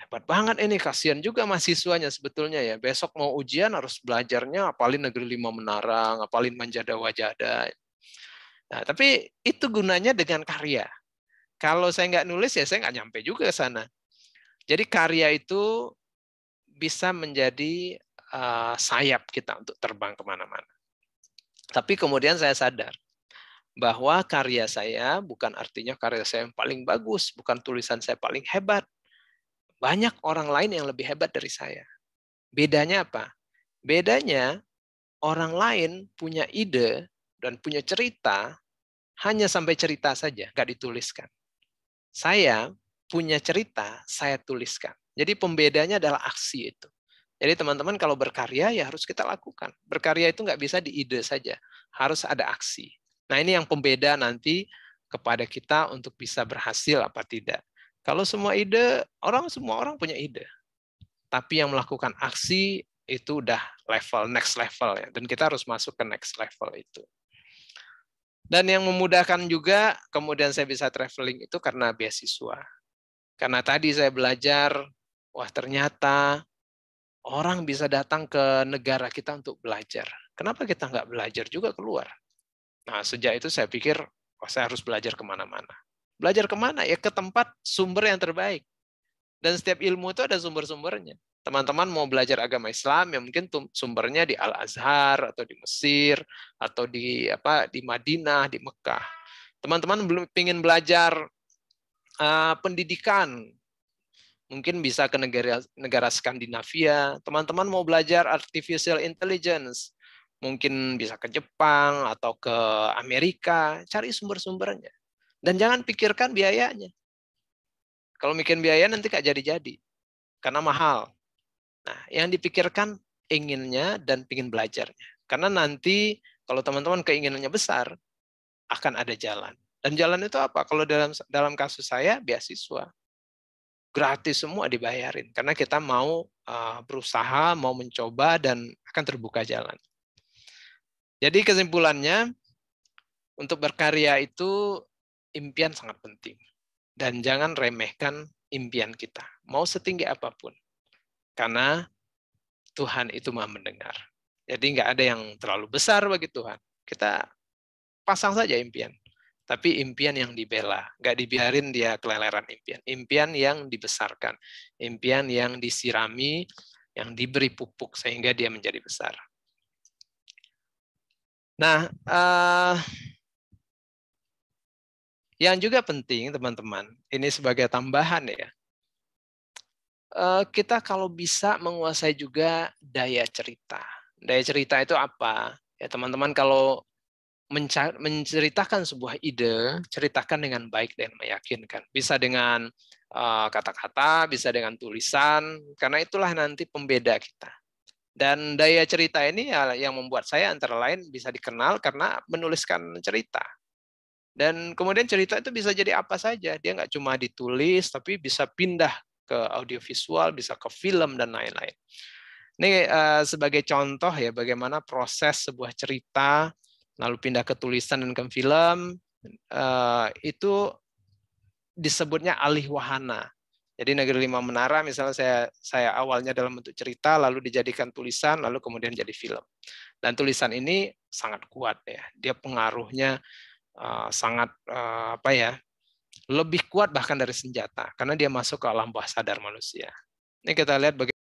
hebat banget ini. Kasihan juga mahasiswanya sebetulnya ya. Besok mau ujian harus belajarnya apalin Negeri Lima Menara, apalin Manjada Wajada. Nah, tapi itu gunanya dengan karya. Kalau saya nggak nulis ya saya nggak nyampe juga ke sana. Jadi karya itu bisa menjadi sayap kita untuk terbang kemana-mana. Tapi kemudian saya sadar bahwa karya saya bukan artinya karya saya yang paling bagus, bukan tulisan saya paling hebat. Banyak orang lain yang lebih hebat dari saya. Bedanya apa? Bedanya orang lain punya ide dan punya cerita hanya sampai cerita saja, nggak dituliskan. Saya punya cerita, saya tuliskan. Jadi pembedanya adalah aksi itu. Jadi teman-teman kalau berkarya ya harus kita lakukan. Berkarya itu nggak bisa di ide saja, harus ada aksi. Nah, ini yang pembeda nanti kepada kita untuk bisa berhasil apa tidak. Kalau semua semua orang punya ide. Tapi yang melakukan aksi itu udah next level ya. Dan kita harus masuk ke next level itu. Dan yang memudahkan juga, kemudian saya bisa traveling itu karena beasiswa. Karena tadi saya belajar, wah ternyata orang bisa datang ke negara kita untuk belajar. Kenapa kita nggak belajar juga keluar? Nah, sejak itu saya pikir, wah saya harus belajar kemana-mana. Belajar kemana? Ya ke tempat sumber yang terbaik. Dan setiap ilmu itu ada sumber-sumbernya. Teman-teman mau belajar agama Islam, ya mungkin sumbernya di Al-Azhar, atau di Mesir, atau di Madinah, di Mekah. Teman-teman belum ingin belajar pendidikan, mungkin bisa ke negara Skandinavia. Teman-teman mau belajar artificial intelligence, mungkin bisa ke Jepang atau ke Amerika, cari sumber-sumbernya. Dan jangan pikirkan biayanya. Kalau mikir biaya nanti nggak jadi-jadi, karena mahal. Nah, yang dipikirkan inginnya dan ingin belajarnya. Karena nanti kalau teman-teman keinginannya besar, akan ada jalan. Dan jalan itu apa? Kalau dalam kasus saya, beasiswa. Gratis semua dibayarin. Karena kita mau berusaha, mau mencoba, dan akan terbuka jalan. Jadi kesimpulannya, untuk berkarya itu impian sangat penting. Dan jangan remehkan impian kita. Mau setinggi apapun. Karena Tuhan itu maha mendengar. Jadi nggak ada yang terlalu besar bagi Tuhan. Kita pasang saja impian. Tapi impian yang dibela. Nggak dibiarin dia keleleran impian. Impian yang dibesarkan. Impian yang disirami, yang diberi pupuk sehingga dia menjadi besar. Nah, yang juga penting teman-teman, ini sebagai tambahan ya, kita kalau bisa menguasai juga daya cerita. Daya cerita itu apa? Ya teman-teman kalau menceritakan sebuah ide, ceritakan dengan baik dan meyakinkan. Bisa dengan kata-kata, bisa dengan tulisan, karena itulah nanti pembeda kita. Dan daya cerita ini yang membuat saya antara lain bisa dikenal karena menuliskan cerita. Dan kemudian cerita itu bisa jadi apa saja. Dia nggak cuma ditulis, tapi bisa pindah ke audiovisual, bisa ke film, dan lain-lain. Ini sebagai contoh ya bagaimana proses sebuah cerita, lalu pindah ke tulisan dan ke film, itu disebutnya alih wahana. Jadi Negeri Lima Menara misalnya saya awalnya dalam bentuk cerita, lalu dijadikan tulisan, lalu kemudian jadi film. Dan tulisan ini sangat kuat ya, dia pengaruhnya sangat apa ya, lebih kuat bahkan dari senjata, karena dia masuk ke alam bawah sadar manusia. Ini kita lihat bagaimana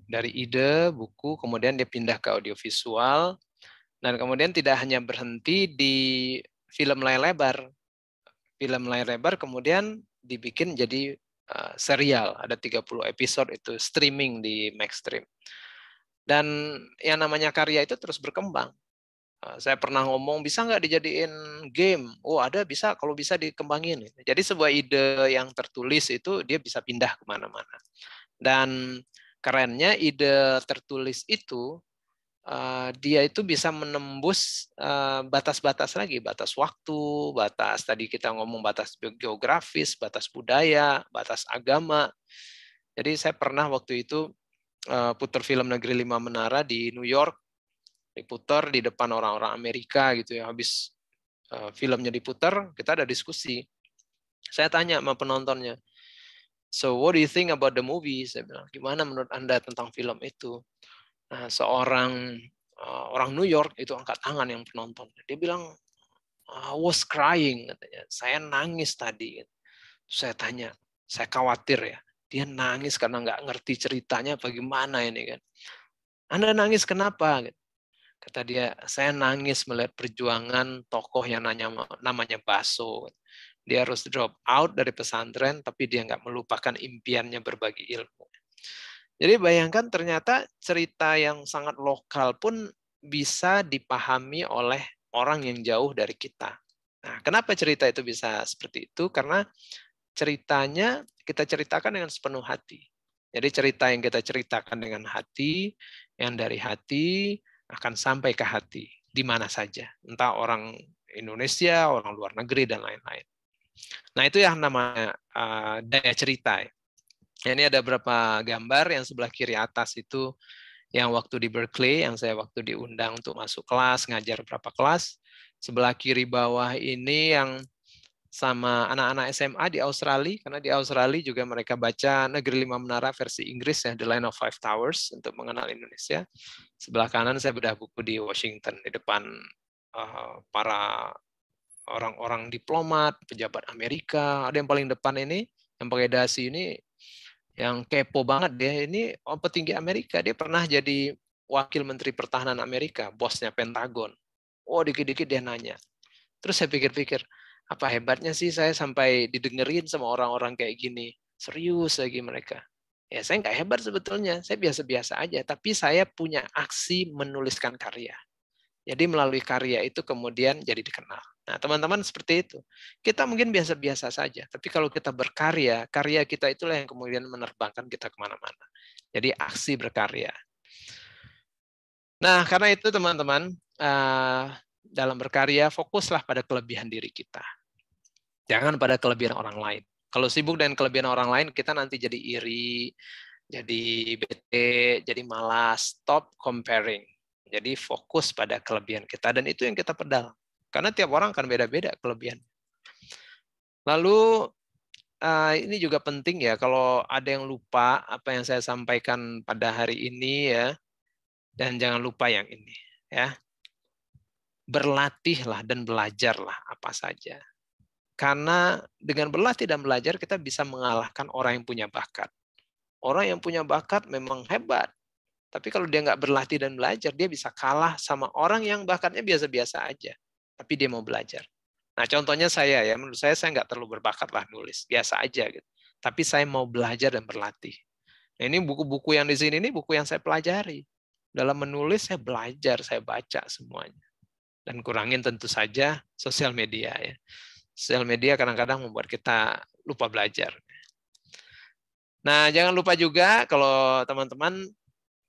dari ide, buku, kemudian dia pindah ke audiovisual, dan kemudian tidak hanya berhenti di film layar lebar. Film layar lebar kemudian dibikin jadi serial, ada 30 episode itu streaming di Maxstream. Dan yang namanya karya itu terus berkembang. Saya pernah ngomong, bisa nggak dijadiin game? Oh ada, bisa, kalau bisa dikembangin. Jadi sebuah ide yang tertulis itu dia bisa pindah kemana-mana. Dan kerennya ide tertulis itu, dia itu bisa menembus batas-batas lagi, batas waktu, batas tadi kita ngomong batas geografis, batas budaya, batas agama. Jadi saya pernah waktu itu putar film Negeri Lima Menara di New York, diputar di depan orang-orang Amerika gitu ya. Habis filmnya diputar, kita ada diskusi. Saya tanya sama penontonnya, so what do you think about the movie? Saya bilang, gimana menurut Anda tentang film itu? Nah, seorang orang New York itu angkat tangan yang penonton. Dia bilang, I was crying, katanya. Saya nangis tadi. Saya tanya, saya khawatir ya. Dia nangis karena nggak ngerti ceritanya bagaimana ini kan. Anda nangis kenapa? Kata dia, saya nangis melihat perjuangan tokoh yang namanya Baso. Dia harus drop out dari pesantren, tapi dia nggak melupakan impiannya berbagi ilmu. Jadi bayangkan ternyata cerita yang sangat lokal pun bisa dipahami oleh orang yang jauh dari kita. Nah, kenapa cerita itu bisa seperti itu? Karena ceritanya kita ceritakan dengan sepenuh hati. Jadi cerita yang kita ceritakan dengan hati, yang dari hati akan sampai ke hati, di mana saja. Entah orang Indonesia, orang luar negeri, dan lain-lain. Nah, itu yang namanya daya cerita. Ini ada beberapa gambar, yang sebelah kiri atas itu yang waktu di Berkeley, yang saya waktu diundang untuk masuk kelas, ngajar berapa kelas. Sebelah kiri bawah ini yang sama anak-anak SMA di Australia, karena di Australia juga mereka baca Negeri Lima Menara versi Inggris ya, The Land of Five Towers, untuk mengenal Indonesia. Sebelah kanan saya bedah buku di Washington, di depan para orang-orang diplomat, pejabat Amerika. Ada yang paling depan ini, yang pakai dasi ini, yang kepo banget dia, ini petinggi Amerika, dia pernah jadi wakil menteri pertahanan Amerika, bosnya Pentagon. Oh, dikit-dikit dia nanya. Terus saya pikir-pikir, apa hebatnya sih saya sampai didengerin sama orang-orang kayak gini. Serius lagi mereka. Ya saya nggak hebat sebetulnya, saya biasa-biasa aja. Tapi saya punya aksi menuliskan karya. Jadi melalui karya itu kemudian jadi dikenal. Nah teman-teman seperti itu. Kita mungkin biasa-biasa saja. Tapi kalau kita berkarya, karya kita itulah yang kemudian menerbangkan kita kemana-mana. Jadi aksi berkarya. Nah karena itu teman-teman, dalam berkarya, fokuslah pada kelebihan diri kita. Jangan pada kelebihan orang lain. Kalau sibuk dengan kelebihan orang lain, kita nanti jadi iri, jadi bete, jadi malas. Stop comparing. Jadi fokus pada kelebihan kita. Dan itu yang kita pedal. Karena tiap orang akan beda-beda kelebihan. Lalu, ini juga penting ya, kalau ada yang lupa apa yang saya sampaikan pada hari ini ya, dan jangan lupa yang ini ya. Berlatihlah dan belajarlah apa saja. Karena dengan berlatih dan belajar kita bisa mengalahkan orang yang punya bakat. Orang yang punya bakat memang hebat. Tapi kalau dia nggak berlatih dan belajar, dia bisa kalah sama orang yang bakatnya biasa-biasa aja. Tapi dia mau belajar. Nah contohnya saya ya, menurut saya nggak terlalu berbakat lah nulis. Biasa aja gitu. Tapi saya mau belajar dan berlatih. Nah, ini buku-buku yang di sini ini buku yang saya pelajari. Dalam menulis saya belajar, saya baca semuanya. Dan kurangin tentu saja sosial media ya. Sosial media kadang-kadang membuat kita lupa belajar. Nah, jangan lupa juga kalau teman-teman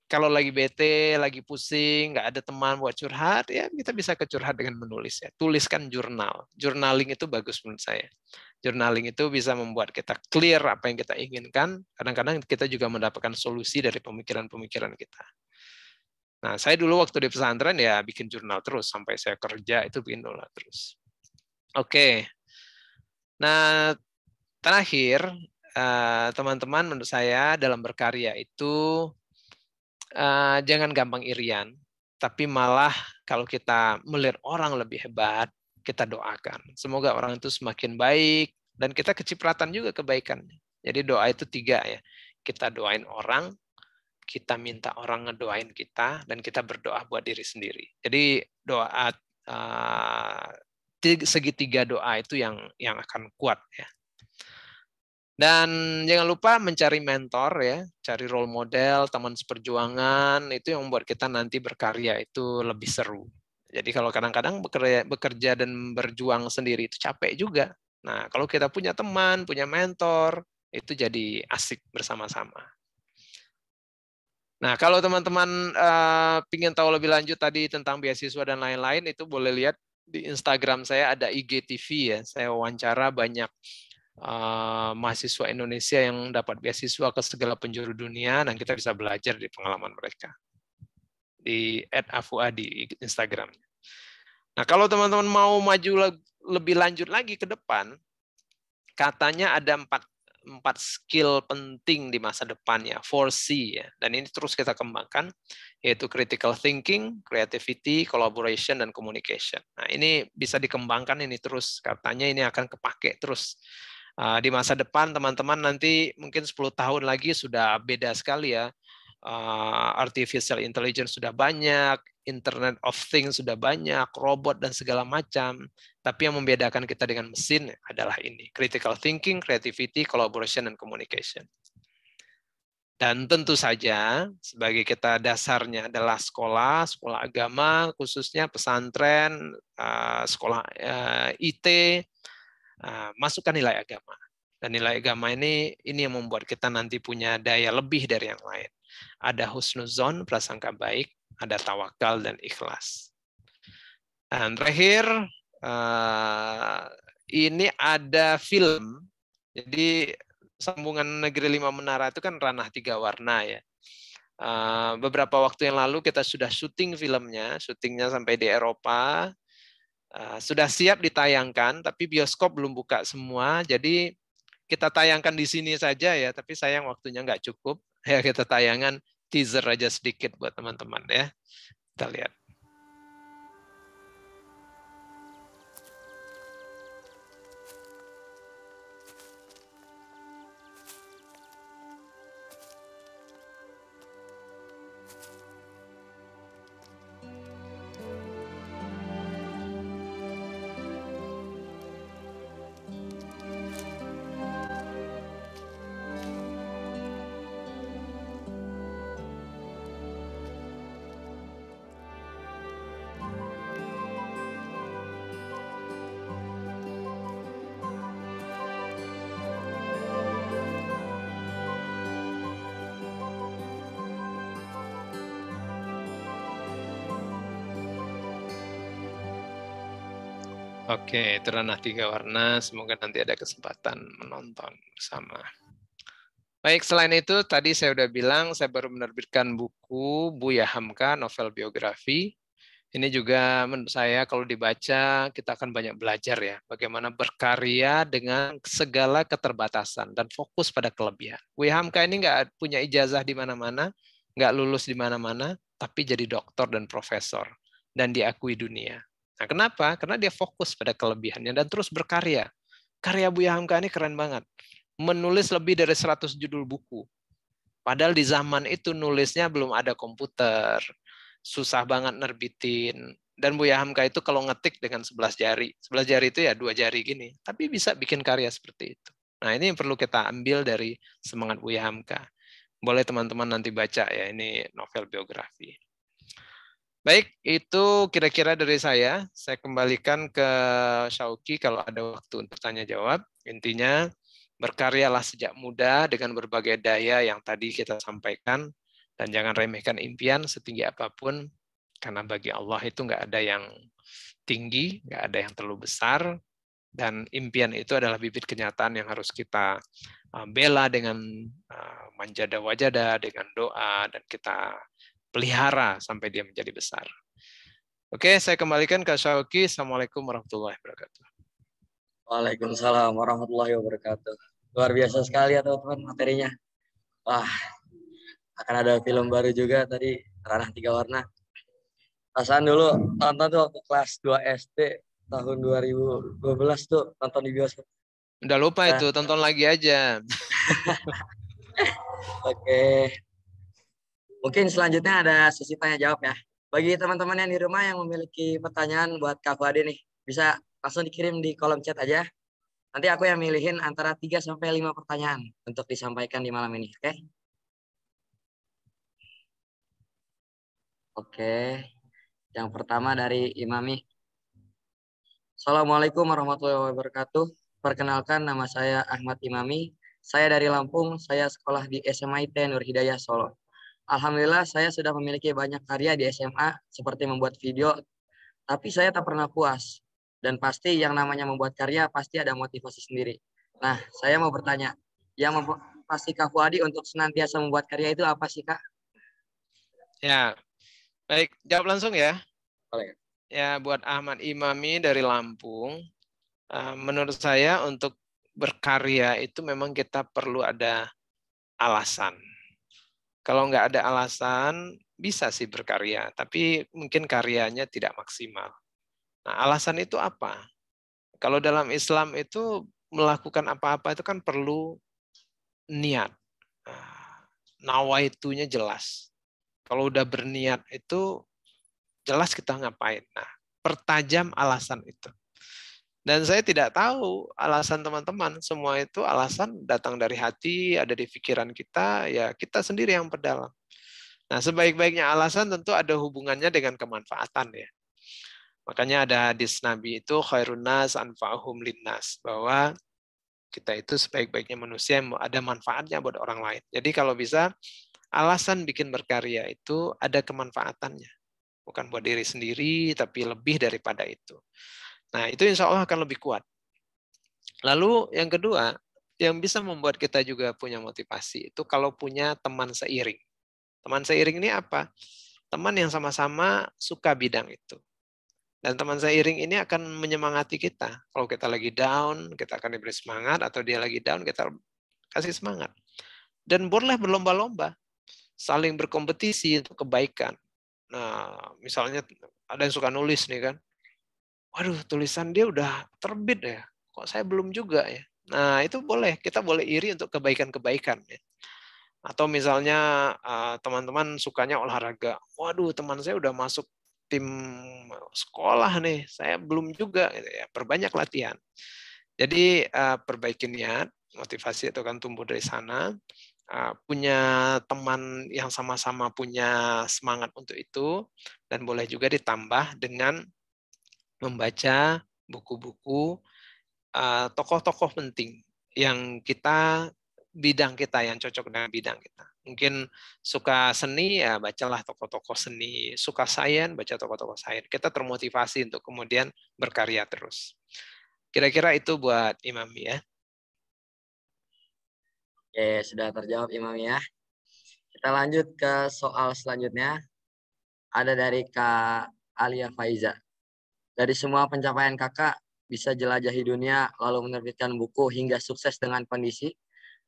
kalau lagi bete, lagi pusing, nggak ada teman buat curhat, ya kita bisa kecurhat dengan menulis ya. Tuliskan jurnal. Journaling itu bagus menurut saya. Journaling itu bisa membuat kita clear apa yang kita inginkan. Kadang-kadang kita juga mendapatkan solusi dari pemikiran-pemikiran kita. Nah, saya dulu waktu di pesantren ya bikin jurnal terus sampai saya kerja itu bikin jurnal terus. Oke. Nah, terakhir teman-teman menurut saya dalam berkarya itu jangan gampang irian, tapi malah kalau kita melihat orang lebih hebat, kita doakan. Semoga orang itu semakin baik dan kita kecipratan juga kebaikannya. Jadi doa itu 3 ya. Kita doain orang, kita minta orang ngedoain kita, dan kita berdoa buat diri sendiri. Jadi doa segitiga doa itu yang akan kuat ya. Dan jangan lupa mencari mentor ya, cari role model, teman seperjuangan, itu yang membuat kita nanti berkarya itu lebih seru. Jadi kalau kadang-kadang bekerja dan berjuang sendiri itu capek juga. Nah, kalau kita punya teman, punya mentor, itu jadi asik bersama-sama. Nah, kalau teman-teman ingin tahu lebih lanjut tadi tentang beasiswa dan lain-lain, itu boleh lihat di Instagram saya ada IGTV ya. Saya wawancara banyak mahasiswa Indonesia yang dapat beasiswa ke segala penjuru dunia, dan kita bisa belajar di pengalaman mereka. Di @afua di Instagram. Nah, kalau teman-teman mau maju lebih lanjut lagi ke depan, katanya ada empat skill penting di masa depan ya, 4C ya. Dan ini terus kita kembangkan, yaitu critical thinking, creativity, collaboration, dan communication. Nah, ini bisa dikembangkan ini terus, katanya ini akan kepake terus. Di masa depan teman-teman nanti mungkin 10 tahun lagi sudah beda sekali ya. Artificial intelligence sudah banyak, Internet of Things sudah banyak, robot dan segala macam. Tapi yang membedakan kita dengan mesin adalah ini, critical thinking, creativity, collaboration, dan communication. Dan tentu saja sebagai kita dasarnya adalah sekolah agama, khususnya pesantren, sekolah IT, masukkan nilai agama. Dan nilai agama ini yang membuat kita nanti punya daya lebih dari yang lain. Ada husnuzon, prasangka baik, ada tawakal dan ikhlas. Dan terakhir, ini ada film. Jadi Sambungan Negeri Lima Menara itu kan ranah 3 warna ya. Beberapa waktu yang lalu kita sudah syuting filmnya, syutingnya sampai di Eropa. Sudah siap ditayangkan, tapi bioskop belum buka semua, jadi kita tayangkan di sini saja ya, tapi sayang waktunya nggak cukup. Ya, kita tayangan teaser aja sedikit buat teman-teman ya. Kita lihat. Oke, itu ranah 3 warna. Semoga nanti ada kesempatan menonton bersama. Baik, selain itu tadi saya udah bilang saya baru menerbitkan buku Buya Hamka, novel biografi. Ini juga menurut saya kalau dibaca kita akan banyak belajar ya, bagaimana berkarya dengan segala keterbatasan dan fokus pada kelebihan. Buya Hamka ini nggak punya ijazah di mana-mana, nggak lulus di mana-mana, tapi jadi doktor dan profesor dan diakui dunia. Nah, kenapa? Karena dia fokus pada kelebihannya dan terus berkarya. Karya Buya Hamka ini keren banget. Menulis lebih dari 100 judul buku. Padahal di zaman itu nulisnya belum ada komputer. Susah banget nerbitin. Dan Buya Hamka itu kalau ngetik dengan 11 jari. 11 jari itu ya 2 jari gini. Tapi bisa bikin karya seperti itu. Nah, ini yang perlu kita ambil dari semangat Buya Hamka. Boleh teman-teman nanti baca ya, ini novel biografi. Baik, itu kira-kira dari saya. Saya kembalikan ke Syauqi kalau ada waktu untuk tanya jawab. Intinya, berkaryalah sejak muda dengan berbagai daya yang tadi kita sampaikan, dan jangan remehkan impian setinggi apapun, karena bagi Allah itu nggak ada yang tinggi, nggak ada yang terlalu besar, dan impian itu adalah bibit kenyataan yang harus kita bela dengan manjada wajada, dengan doa, dan kita pelihara sampai dia menjadi besar. Oke, saya kembalikan ke Syauqi. Assalamualaikum warahmatullahi wabarakatuh. Waalaikumsalam warahmatullahi wabarakatuh. Luar biasa sekali ya teman-teman materinya. Wah, akan ada film baru juga tadi, Ranah 3 Warna. Perasaan dulu nonton tuh waktu kelas 2 SD tahun 2012 tuh nonton di bioskop. Udah lupa itu, tonton lagi aja. Oke. Mungkin selanjutnya ada sesi tanya jawab ya. Bagi teman-teman yang di rumah yang memiliki pertanyaan buat Kak Fuadi nih, bisa langsung dikirim di kolom chat aja. Nanti aku yang milihin antara 3 sampai 5 pertanyaan untuk disampaikan di malam ini, oke? Oke. Yang pertama dari Imami. Assalamualaikum warahmatullahi wabarakatuh. Perkenalkan, nama saya Ahmad Imami. Saya dari Lampung, saya sekolah di SMA IT Nur Hidayah Solo. Alhamdulillah saya sudah memiliki banyak karya di SMA seperti membuat video, tapi saya tak pernah puas. Dan pasti yang namanya membuat karya pasti ada motivasi sendiri. Nah, saya mau bertanya, yang pasti Kak Fuadi untuk senantiasa membuat karya itu apa sih, Kak? Ya, baik, jawab langsung ya. Boleh. Ya, buat Ahmad Imami dari Lampung, menurut saya untuk berkarya itu memang kita perlu ada alasan. Kalau nggak ada alasan, bisa sih berkarya, tapi mungkin karyanya tidak maksimal. Nah, alasan itu apa? Kalau dalam Islam itu melakukan apa-apa itu kan perlu niat. Nawaitunya jelas. Kalau udah berniat itu jelas kita ngapain. Nah, pertajam alasan itu. Dan saya tidak tahu alasan teman-teman. Semua itu alasan datang dari hati, ada di pikiran kita, ya kita sendiri yang perdalam. Nah, sebaik-baiknya alasan tentu ada hubungannya dengan kemanfaatan ya. Makanya ada hadis Nabi itu khairun nas anfa'uhum linnas, bahwa kita itu sebaik-baiknya manusia yang ada manfaatnya buat orang lain. Jadi kalau bisa alasan bikin berkarya itu ada kemanfaatannya. Bukan buat diri sendiri, tapi lebih daripada itu. Nah, itu insya Allah akan lebih kuat. Lalu yang kedua, yang bisa membuat kita juga punya motivasi, itu kalau punya teman seiring. Teman seiring ini apa? Teman yang sama-sama suka bidang itu. Dan teman seiring ini akan menyemangati kita. Kalau kita lagi down, kita akan diberi semangat, atau dia lagi down, kita kasih semangat. Dan boleh berlomba-lomba, saling berkompetisi untuk kebaikan. Nah, misalnya ada yang suka nulis nih kan, waduh tulisan dia udah terbit ya, kok saya belum juga ya. Nah itu boleh, kita boleh iri untuk kebaikan-kebaikan ya. Atau misalnya teman-teman sukanya olahraga, waduh teman saya udah masuk tim sekolah nih, saya belum juga, gitu ya. Perbanyak latihan. Jadi perbaiki niat, motivasi itu kan tumbuh dari sana. Punya teman yang sama-sama punya semangat untuk itu, dan boleh juga ditambah dengan membaca buku-buku tokoh-tokoh penting yang bidang kita yang cocok dengan bidang kita. Mungkin suka seni, ya bacalah tokoh-tokoh seni. Suka sains, baca tokoh-tokoh sains. Kita termotivasi untuk kemudian berkarya terus. Kira-kira itu buat Imam ya. Oke, sudah terjawab Imam ya. Kita lanjut ke soal selanjutnya. Ada dari Kak Alia Faiza. Dari semua pencapaian kakak, bisa jelajahi dunia, lalu menerbitkan buku hingga sukses dengan kondisi.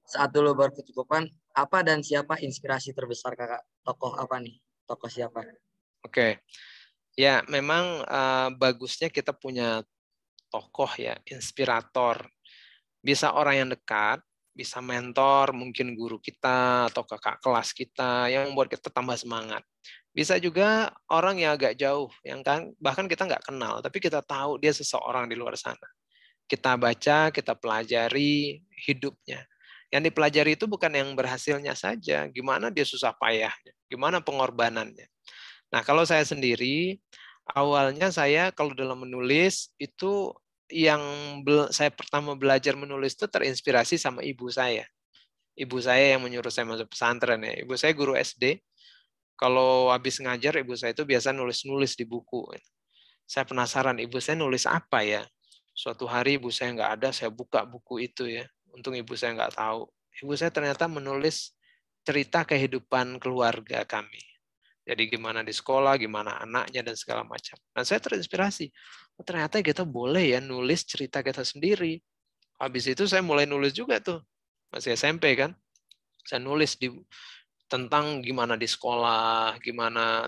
Saat dulu berkecukupan, apa dan siapa inspirasi terbesar kakak? Tokoh apa nih? Tokoh siapa? Oke. Ya, memang bagusnya kita punya tokoh ya, inspirator. Bisa orang yang dekat, bisa mentor, mungkin guru kita atau kakak kelas kita yang membuat kita tambah semangat. Bisa juga orang yang agak jauh, yang kan bahkan kita nggak kenal, tapi kita tahu dia seseorang di luar sana. Kita baca, kita pelajari hidupnya. Yang dipelajari itu bukan yang berhasilnya saja, gimana dia susah payahnya, gimana pengorbanannya. Nah, kalau saya sendiri, awalnya saya kalau dalam menulis itu yang saya pertama belajar menulis itu terinspirasi sama ibu saya. Ibu saya yang menyuruh saya masuk pesantren ya. Ibu saya guru SD. Kalau habis ngajar, ibu saya itu biasa nulis-nulis di buku. Saya penasaran, ibu saya nulis apa ya? Suatu hari ibu saya nggak ada, saya buka buku itu ya. Untung ibu saya nggak tahu. Ibu saya ternyata menulis cerita kehidupan keluarga kami. Jadi gimana di sekolah, gimana anaknya, dan segala macam. Nah, saya terinspirasi. Oh, ternyata kita boleh ya nulis cerita kita sendiri. Habis itu saya mulai nulis juga tuh. Masih SMP kan. Saya nulis tentang gimana di sekolah, gimana,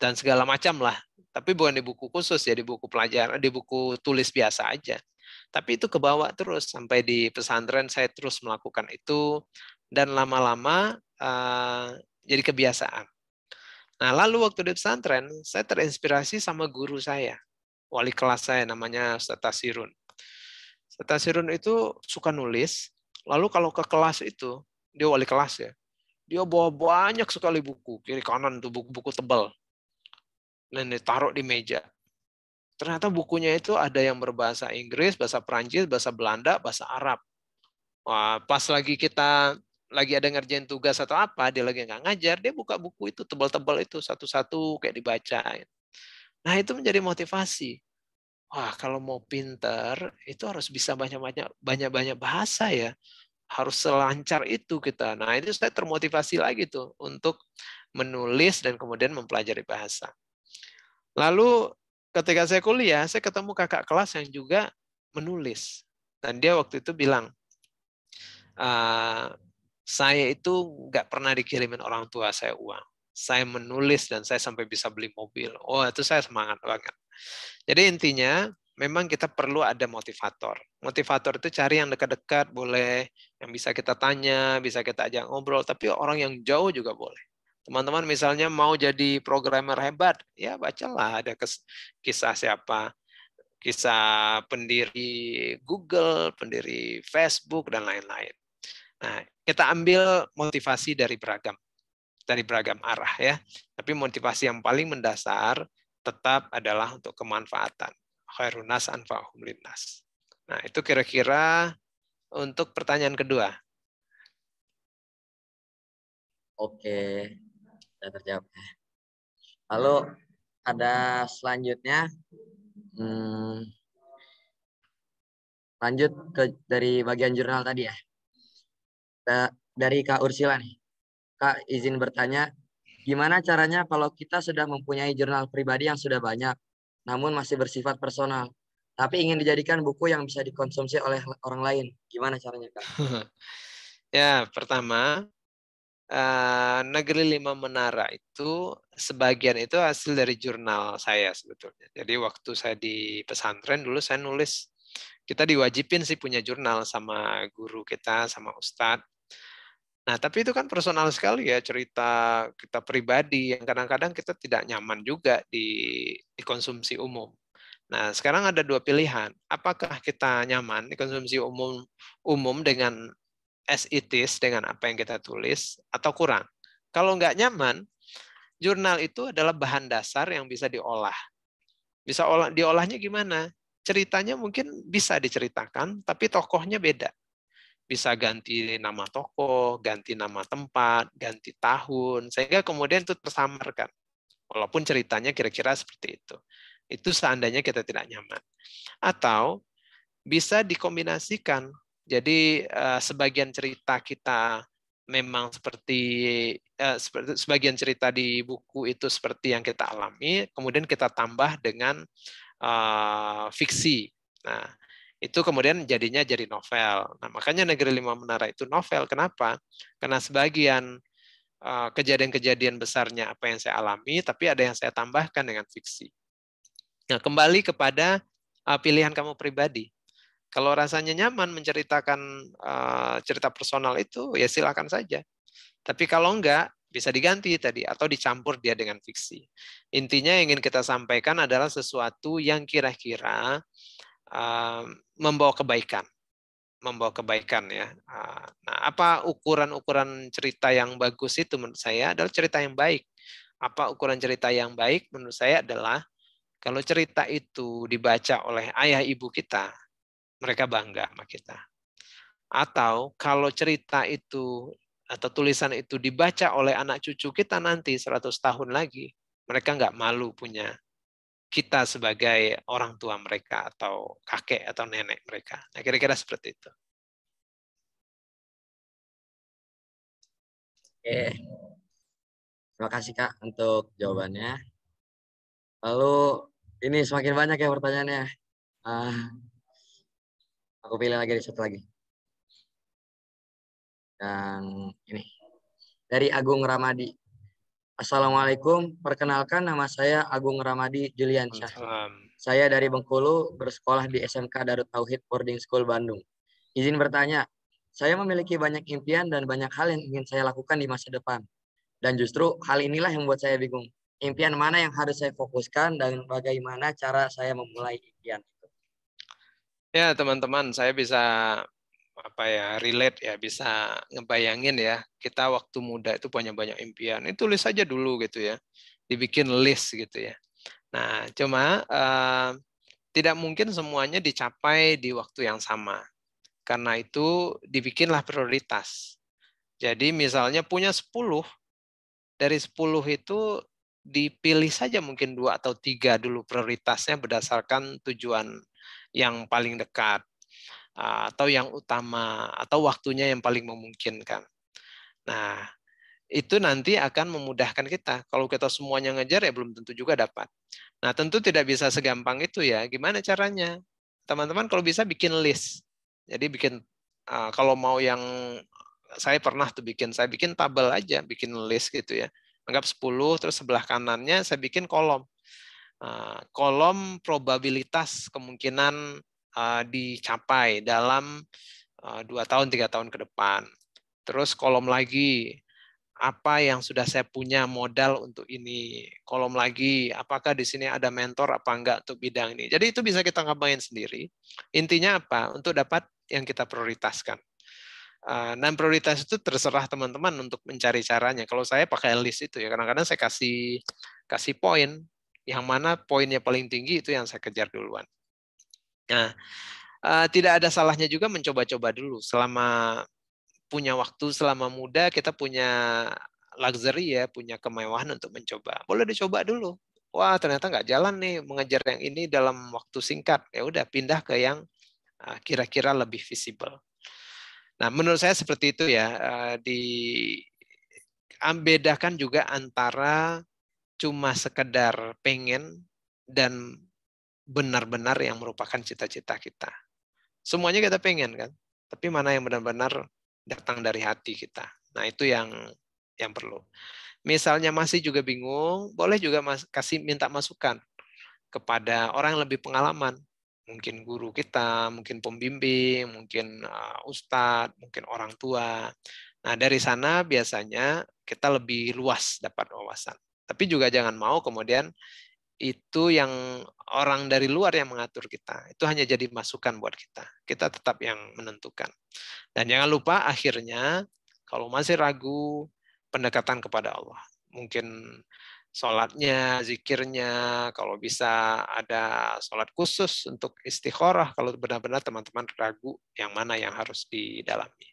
dan segala macam lah. Tapi bukan di buku khusus ya, di buku pelajaran, di buku tulis biasa aja. Tapi itu kebawa terus. Sampai di pesantren saya terus melakukan itu. Dan lama-lama jadi kebiasaan. Nah, lalu waktu di pesantren, saya terinspirasi sama guru saya, wali kelas saya namanya Ustaz Tasirun. Ustaz Tasirun itu suka nulis, lalu kalau ke kelas itu, dia wali kelas ya, dia bawa banyak sekali buku, kiri kanan tuh buku-buku tebal. Dan ditaruh di meja. Ternyata bukunya itu ada yang berbahasa Inggris, bahasa Perancis, bahasa Belanda, bahasa Arab. Wah, pas kita lagi ada ngerjain tugas atau apa, dia lagi nggak ngajar, dia buka buku itu tebal-tebal itu satu-satu kayak dibaca. Nah, itu menjadi motivasi. Wah, kalau mau pinter, itu harus bisa banyak-banyak bahasa ya. Harus selancar itu kita. Nah, itu saya termotivasi lagi tuh untuk menulis dan kemudian mempelajari bahasa. Lalu ketika saya kuliah, saya ketemu kakak kelas yang juga menulis. Dan dia waktu itu bilang, saya itu nggak pernah dikirimin orang tua saya uang. Saya menulis dan saya sampai bisa beli mobil. Oh, itu saya semangat banget. Jadi intinya, memang kita perlu ada motivator. Motivator itu cari yang dekat-dekat, boleh. Yang bisa kita tanya, bisa kita ajak ngobrol. Tapi orang yang jauh juga boleh. Teman-teman misalnya mau jadi programmer hebat, ya bacalah ada kisah siapa. Kisah pendiri Google, pendiri Facebook, dan lain-lain. Nah, kita ambil motivasi dari beragam arah ya. Tapi motivasi yang paling mendasar tetap adalah untuk kemanfaatan. Khairun nas anfa'uhum linnas. Nah, itu kira-kira untuk pertanyaan kedua. Oke, sudah terjawab. Lalu ada selanjutnya, lanjut dari bagian jurnal tadi ya. Dari Kak Ursila nih. Kak izin bertanya, gimana caranya kalau kita sudah mempunyai jurnal pribadi yang sudah banyak, namun masih bersifat personal, tapi ingin dijadikan buku yang bisa dikonsumsi oleh orang lain? Gimana caranya, Kak? Ya, pertama, Negeri Lima Menara itu sebagian itu hasil dari jurnal saya sebetulnya. Jadi waktu saya di pesantren dulu saya nulis, kita diwajibin sih punya jurnal sama guru kita, sama ustadz. Nah, tapi itu kan personal sekali ya, cerita kita pribadi yang kadang-kadang kita tidak nyaman juga dikonsumsi umum. Nah, sekarang ada dua pilihan. Apakah kita nyaman dikonsumsi umum dengan as it is, dengan apa yang kita tulis, atau kurang? Kalau nggak nyaman, jurnal itu adalah bahan dasar yang bisa diolah. Bisa diolahnya gimana? Ceritanya mungkin bisa diceritakan, tapi tokohnya beda. Bisa ganti nama tokoh, ganti nama tempat, ganti tahun, sehingga kemudian itu tersamarkan. Walaupun ceritanya kira-kira seperti itu. Itu seandainya kita tidak nyaman. Atau bisa dikombinasikan. Jadi sebagian cerita kita memang seperti sebagian cerita di buku itu seperti yang kita alami, kemudian kita tambah dengan fiksi. Nah, itu kemudian jadinya jadi novel. Nah, makanya Negeri Lima Menara itu novel. Kenapa? Karena sebagian kejadian-kejadian besarnya apa yang saya alami, tapi ada yang saya tambahkan dengan fiksi. Nah, kembali kepada pilihan kamu pribadi. Kalau rasanya nyaman menceritakan cerita personal itu, ya silakan saja. Tapi kalau enggak, bisa diganti tadi atau dicampur dia dengan fiksi. Intinya yang ingin kita sampaikan adalah sesuatu yang kira-kira membawa kebaikan ya. Nah, apa ukuran cerita yang bagus itu menurut saya adalah cerita yang baik. Apa ukuran cerita yang baik menurut saya adalah kalau cerita itu dibaca oleh ayah ibu kita, mereka bangga sama kita. Atau kalau cerita itu atau tulisan itu dibaca oleh anak cucu kita nanti 100 tahun lagi, mereka nggak malu punya kita sebagai orang tua mereka atau kakek atau nenek mereka. Nah, kira-kira seperti itu. Oke, terima kasih Kak untuk jawabannya. Lalu ini semakin banyak ya pertanyaannya. Aku pilih lagi satu lagi. Dan ini dari Agung Ramadi. Assalamualaikum, perkenalkan nama saya Agung Ramadi Juliansyah. Saya dari Bengkulu, bersekolah di SMK Darut Tauhid Boarding School Bandung. Izin bertanya, saya memiliki banyak impian dan banyak hal yang ingin saya lakukan di masa depan. Dan justru hal inilah yang membuat saya bingung. Impian mana yang harus saya fokuskan dan bagaimana cara saya memulai impian itu. Ya, teman-teman, saya bisa relate ya, bisa ngebayangin ya, kita waktu muda itu banyak-banyak impian. Ini tulis aja dulu gitu ya. Dibikin list gitu ya. Nah, cuma tidak mungkin semuanya dicapai di waktu yang sama. Karena itu dibikinlah prioritas. Jadi misalnya punya 10, dari 10 itu dipilih saja mungkin 2 atau 3 dulu prioritasnya berdasarkan tujuan yang paling dekat atau yang utama atau waktunya yang paling memungkinkan. Nah, itu nanti akan memudahkan kita. Kalau kita semuanya ngejar ya belum tentu juga dapat. Nah, tentu tidak bisa segampang itu ya. Gimana caranya? Teman-teman kalau bisa bikin list. Jadi bikin kalau mau yang saya pernah tuh saya bikin tabel aja, bikin list gitu ya. Anggap 10 terus sebelah kanannya saya bikin kolom. Kolom probabilitas kemungkinan dicapai dalam 2 tahun 3 tahun ke depan. Terus kolom lagi apa yang sudah saya punya modal untuk ini. Kolom lagi, apakah di sini ada mentor apa enggak untuk bidang ini. Jadi itu bisa kita ngapain sendiri. Intinya apa? Untuk dapat yang kita prioritaskan. Dan prioritas itu terserah teman-teman untuk mencari caranya. Kalau saya pakai list itu ya, kadang-kadang saya kasih poin. Yang mana poinnya paling tinggi itu yang saya kejar duluan. Nah, tidak ada salahnya juga mencoba-coba dulu selama punya waktu, selama muda kita punya luxury ya, punya kemewahan untuk mencoba. Boleh dicoba dulu. Wah, ternyata nggak jalan nih mengejar yang ini dalam waktu singkat. Ya udah pindah ke yang kira-kira lebih visible. Nah, menurut saya seperti itu ya. Bedakan juga antara cuma sekedar pengen dan benar-benar yang merupakan cita-cita kita. Semuanya kita pengen kan, tapi mana yang benar-benar datang dari hati kita. Nah, itu yang perlu. Misalnya masih juga bingung, boleh juga minta masukan kepada orang yang lebih pengalaman. Mungkin guru kita, mungkin pembimbing, mungkin ustadz, mungkin orang tua. Nah, dari sana biasanya kita lebih luas dapat wawasan. Tapi juga jangan mau kemudian itu yang orang dari luar yang mengatur kita. Itu hanya jadi masukan buat kita. Kita tetap yang menentukan. Dan jangan lupa akhirnya kalau masih ragu, pendekatan kepada Allah. Mungkin sholatnya, zikirnya, kalau bisa ada sholat khusus untuk istikharah kalau benar-benar teman-teman ragu yang mana yang harus didalami.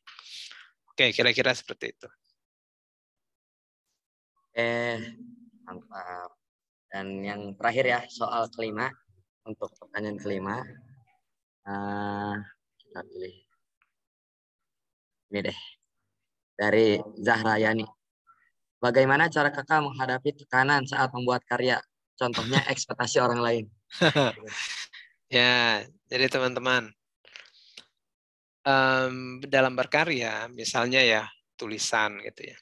Oke, kira-kira seperti itu. Mantap. Dan yang terakhir ya, soal kelima. Untuk pertanyaan kelima, kita pilih ini deh, dari Zahra Yani. Bagaimana cara kakak menghadapi tekanan saat membuat karya? Contohnya ekspektasi orang lain. Ya, jadi teman-teman, dalam berkarya, misalnya ya tulisan gitu ya.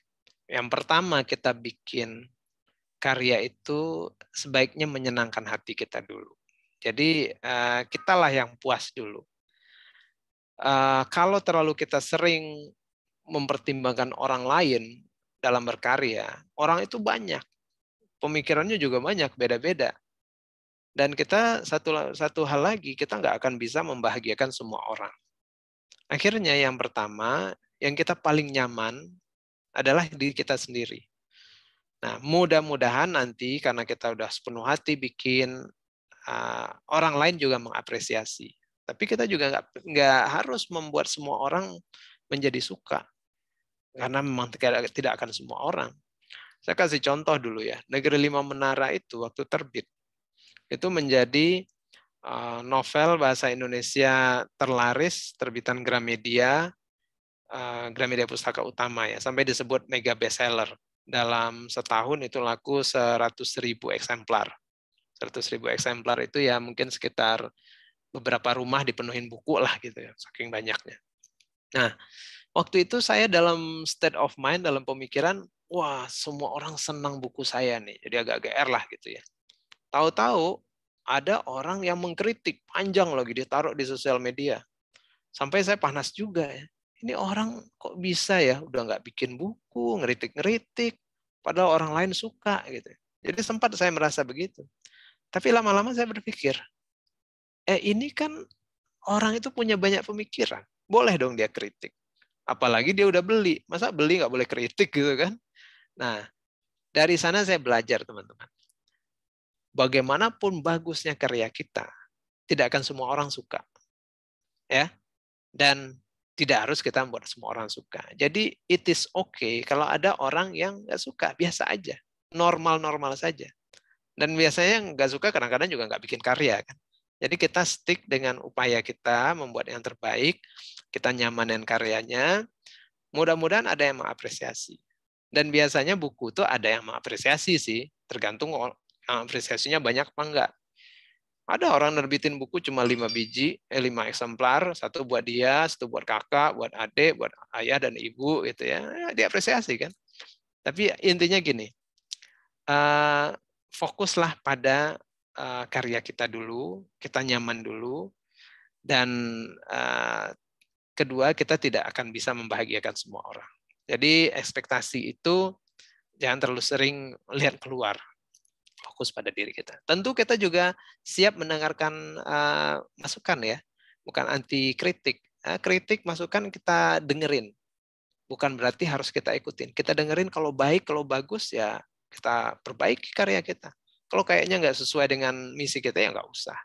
Yang pertama kita bikin karya itu sebaiknya menyenangkan hati kita dulu. Jadi kitalah yang puas dulu. Kalau terlalu kita sering mempertimbangkan orang lain dalam berkarya, orang itu banyak, pemikirannya juga banyak, beda-beda. Dan kita satu hal lagi, kita nggak akan bisa membahagiakan semua orang. Akhirnya yang pertama, yang kita paling nyaman adalah diri kita sendiri. Nah, mudah-mudahan nanti karena kita udah sepenuh hati bikin, orang lain juga mengapresiasi. Tapi kita juga nggak harus membuat semua orang menjadi suka. Karena memang tidak akan semua orang. Saya kasih contoh dulu ya. Negeri Lima Menara itu waktu terbit, itu menjadi novel bahasa Indonesia terlaris terbitan Gramedia, Gramedia Pustaka Utama ya, sampai disebut mega bestseller. Dalam setahun itu laku 100.000 eksemplar. 100.000 eksemplar itu ya mungkin sekitar beberapa rumah dipenuhin buku lah gitu ya, saking banyaknya. Nah, waktu itu saya dalam state of mind, dalam pemikiran, wah semua orang senang buku saya nih, jadi agak GR lah gitu ya. Tahu-tahu ada orang yang mengkritik panjang lagi, ditaruh di sosial media. Sampai saya panas juga ya. Ini orang kok bisa ya, udah nggak bikin buku, ngeritik-ngeritik. padahal orang lain suka gitu. Jadi sempat saya merasa begitu. Tapi lama-lama saya berpikir, ini kan orang itu punya banyak pemikiran. Boleh dong dia kritik. Apalagi dia udah beli. Masa beli nggak boleh kritik gitu kan? Nah, dari sana saya belajar teman-teman. Bagaimanapun bagusnya karya kita, tidak akan semua orang suka. Ya. Dan tidak harus kita membuat semua orang suka. Jadi it is okay kalau ada orang yang nggak suka, biasa aja. Normal-normal saja. Dan biasanya yang nggak suka kadang-kadang juga nggak bikin karya kan. Jadi kita stick dengan upaya kita membuat yang terbaik, kita nyamanin karyanya, mudah-mudahan ada yang mengapresiasi. Dan biasanya buku itu ada yang mengapresiasi sih, tergantung apresiasinya banyak apa enggak. Ada orang nerbitin buku cuma 5 biji, 5 eksemplar, satu buat dia, satu buat kakak, buat adik, buat ayah dan ibu gitu ya, diapresiasi kan. Tapi intinya gini, fokuslah pada karya kita dulu, kita nyaman dulu, dan kedua kita tidak akan bisa membahagiakan semua orang. Jadi ekspektasi itu jangan terlalu sering lihat keluar, fokus pada diri kita. Tentu kita juga siap mendengarkan masukan ya, bukan anti kritik. Kritik masukan kita dengerin, bukan berarti harus kita ikutin. Kita dengerin kalau baik, kalau bagus ya kita perbaiki karya kita. Kalau kayaknya nggak sesuai dengan misi kita ya nggak usah.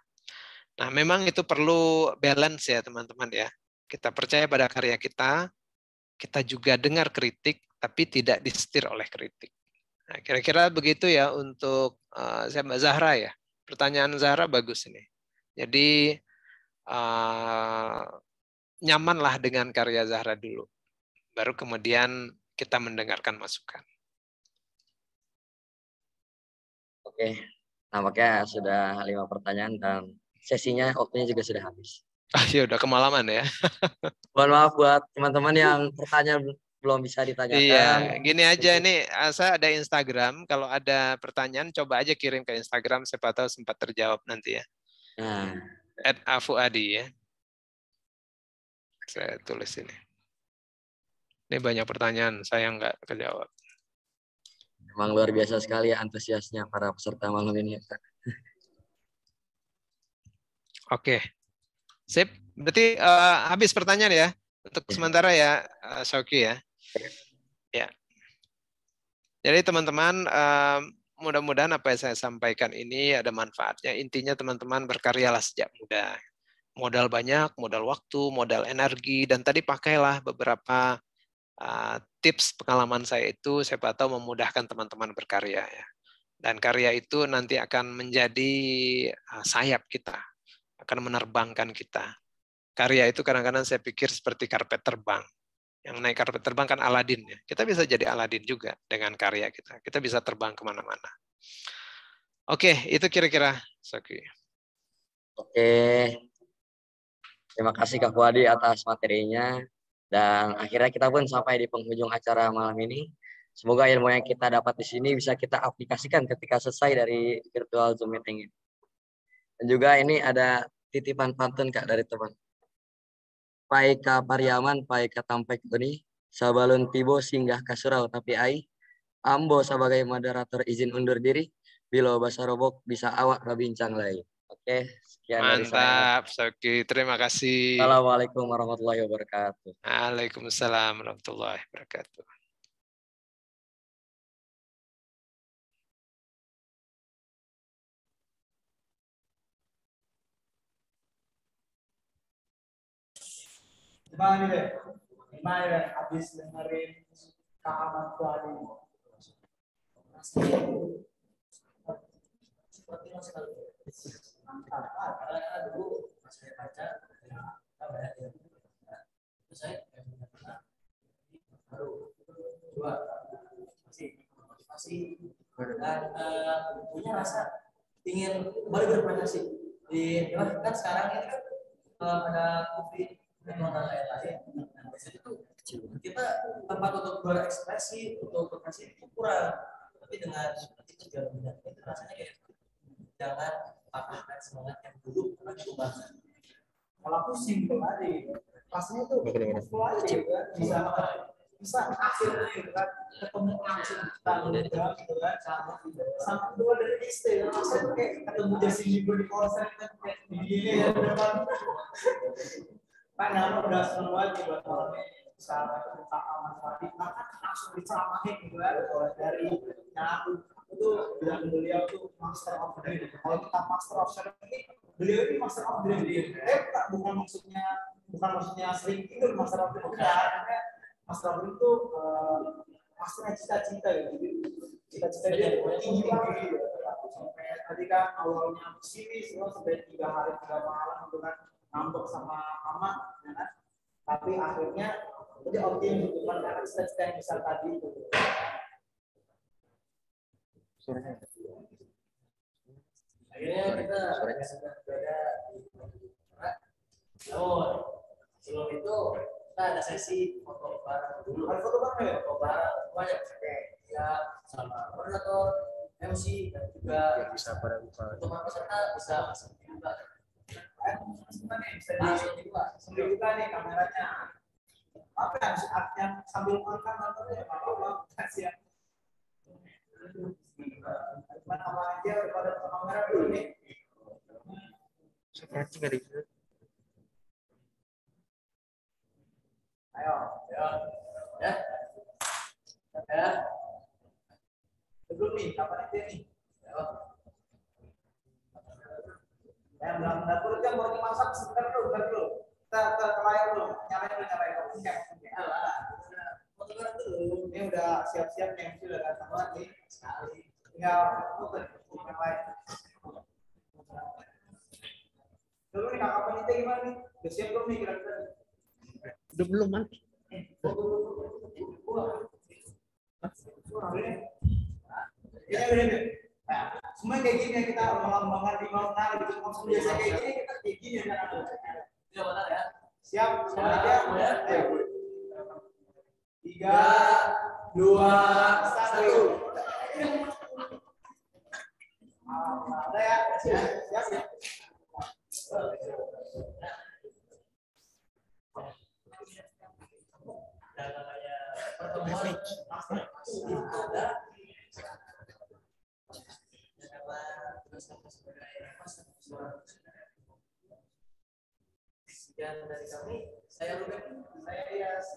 Nah memang itu perlu balance ya teman-teman ya. Kita percaya pada karya kita juga dengar kritik, tapi tidak disetir oleh kritik. Nah, kira-kira begitu ya untuk saya Mbak Zahra ya. Pertanyaan Zahra bagus ini. Jadi nyamanlah dengan karya Zahra dulu. Baru kemudian kita mendengarkan masukan. Oke, nampaknya sudah 5 pertanyaan dan sesinya waktunya juga sudah habis. Ya udah kemalaman ya. Mohon maaf buat teman-teman yang pertanyaan belum bisa ditanyakan. Iya, gini aja nih, saya ada Instagram. Kalau ada pertanyaan, coba aja kirim ke Instagram. Siapa tahu sempat terjawab nanti ya. Nah, @afuadi ya. Saya tulis ini. Ini banyak pertanyaan, saya nggak kejawab. memang luar biasa sekali antusiasnya para peserta malam ini. Oke, sip. Berarti habis pertanyaan ya untuk sementara ya, Shoki ya. Ya. Jadi teman-teman, mudah-mudahan apa yang saya sampaikan ini ada manfaatnya. Intinya teman-teman berkaryalah sejak muda. Modal banyak, modal waktu, modal energi, dan tadi pakailah beberapa tips pengalaman saya itu, siapa tahu memudahkan teman-teman berkarya ya. Dan karya itu nanti akan menjadi sayap kita, akan menerbangkan kita. Karya itu kadang-kadang saya pikir seperti karpet terbang. Yang naik karpet terbang kan Aladin ya. Kita bisa jadi Aladin juga dengan karya kita. Kita bisa terbang kemana-mana. Oke, itu kira-kira. Oke, terima kasih Kak Fuadi atas materinya. Dan akhirnya kita pun sampai di penghujung acara malam ini. Semoga ilmu yang kita dapat di sini bisa kita aplikasikan ketika selesai dari virtual Zoom meeting ini. Dan juga ini ada titipan pantun Kak dari teman. Pai ka Pariaman, pai ka Tampek Tuni, sabalun tibo singgah ka surau tapi ai, ambo sebagai moderator izin undur diri, bila bahasa robok bisa awak berbincang lain. Oke, sekian dari saya. Mantap, Shoki. Terima kasih. Assalamualaikum warahmatullahi wabarakatuh. Waalaikumsalam warahmatullahi wabarakatuh. Gimana nih, gimana ya habis dengerin Kak Ahmad Fuadi? Seperti mas kalau karena dulu pas saya baca ya banyak yang terus saya baru dua motivasi dan punya rasa ingin kembali berprestasi di kan sekarang ini kan ada COVID dan lain-lain. Nah, biasanya itu kita tempat untuk berekspresi untuk berprestasi itu kurang, tapi dengan itu juga itu rasanya kayak jangan patahkan semangat yang dulu pernah diubah. Kalau aku simpel aja, pasnya tuh full aja ya, bisa bisa akhirnya gitu kan ketemu langsung kita juga gitu kan sama keluar dari istri maksudnya tuh kayak ketemu Justin Bieber di konser kan kayak begini ya depan kan nama udah seneng banget nih buat malam ini bisa ketemu kakak Mas Fadi bahkan langsung diceramahin gitu kan dari yang aku tuh bilang beliau tuh master of dream kalau kita master of ceremony beliau ini master of dream bukan maksudnya sering tidur master of dream bukan master of dream tuh masternya cita-cita gitu cita-cita dia tinggi tinggi sampai tadi kan awalnya sini semua sampai 3 hari 3 malam gitu kan ngambek sama mama ya kan tapi akhirnya dia optimis gitu kan karena cita-cita yang besar tadi itu akhirnya kita sudah berada di sebelum itu kita ada sesi foto bareng dulu. Ada foto bareng ya? Foto bareng semuanya pakai ya sama koordinator, MC dan juga bisa pada buka. Untuk peserta bisa langsung dibuka. Langsung dibuka. Sambil kita nih kameranya. Apa yang sambil makan atau apa kasih ya? Mana aja pada kamera dulu nih. Seperti nggak di Ayo, ya. Ya. Sebelum nih, kapan aja nih? Ya, dalam dapur kan mau dimasak sebentar dulu. Kita layar dulu, nyalain dulu. Foto dulu. Ini udah siap-siap nih, sudah datang lagi sekali. Tinggal foto yang lain. Dulu nih kakak panitia gimana nih? Udah siap belum nih kira-kira? Udah belum man? Ini. Nah, semua kayak gini kita melambangkan di malam hari gitu. Maksud biasa kayak gini kita kayak gini ya. Tidak benar ya. Siap, semuanya. Ayo. 3, 2, 1. Ada ya? Siap ya. Pertemuan ada sekian dari kami. Saya Ruben. Saya Yas.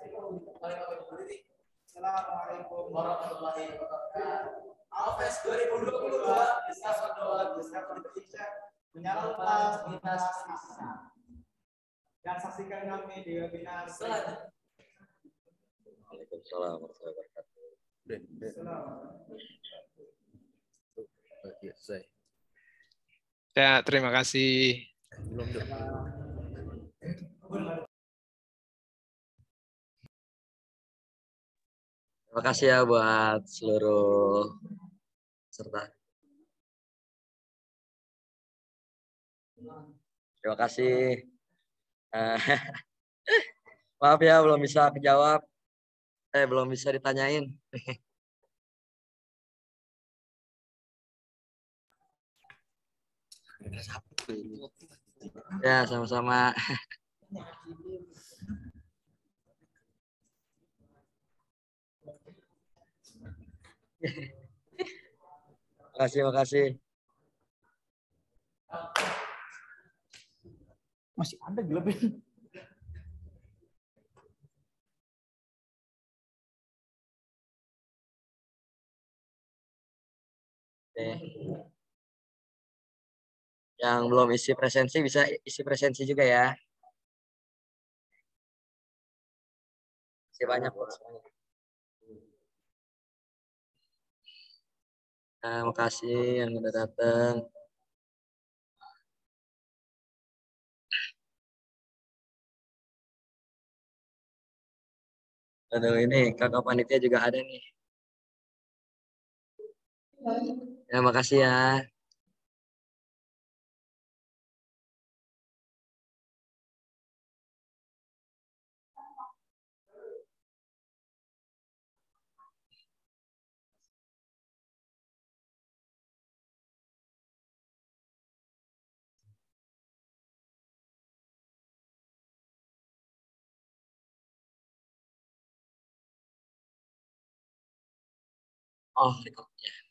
Assalamualaikum warahmatullahi wabarakatuh. Alfes 2022 Discover Doa Discover Indonesia menyalakan lintas asa. Dan saksikan kami di webinar selanjutnya. Waalaikumsalam warahmatullahi wabarakatuh. Ya, terima kasih. Terima kasih ya buat seluruh peserta. Terima kasih. Maaf ya belum bisa kejawab. Belum bisa ditanyain. Ya, sama-sama. Makasih. Masih ada gelapin. Yang belum isi presensi bisa isi presensi juga ya. Masih banyak kok semuanya. Terima kasih yang udah datang. Aduh ini kakak panitia juga ada nih. Ya makasih ya. Oh, record ya.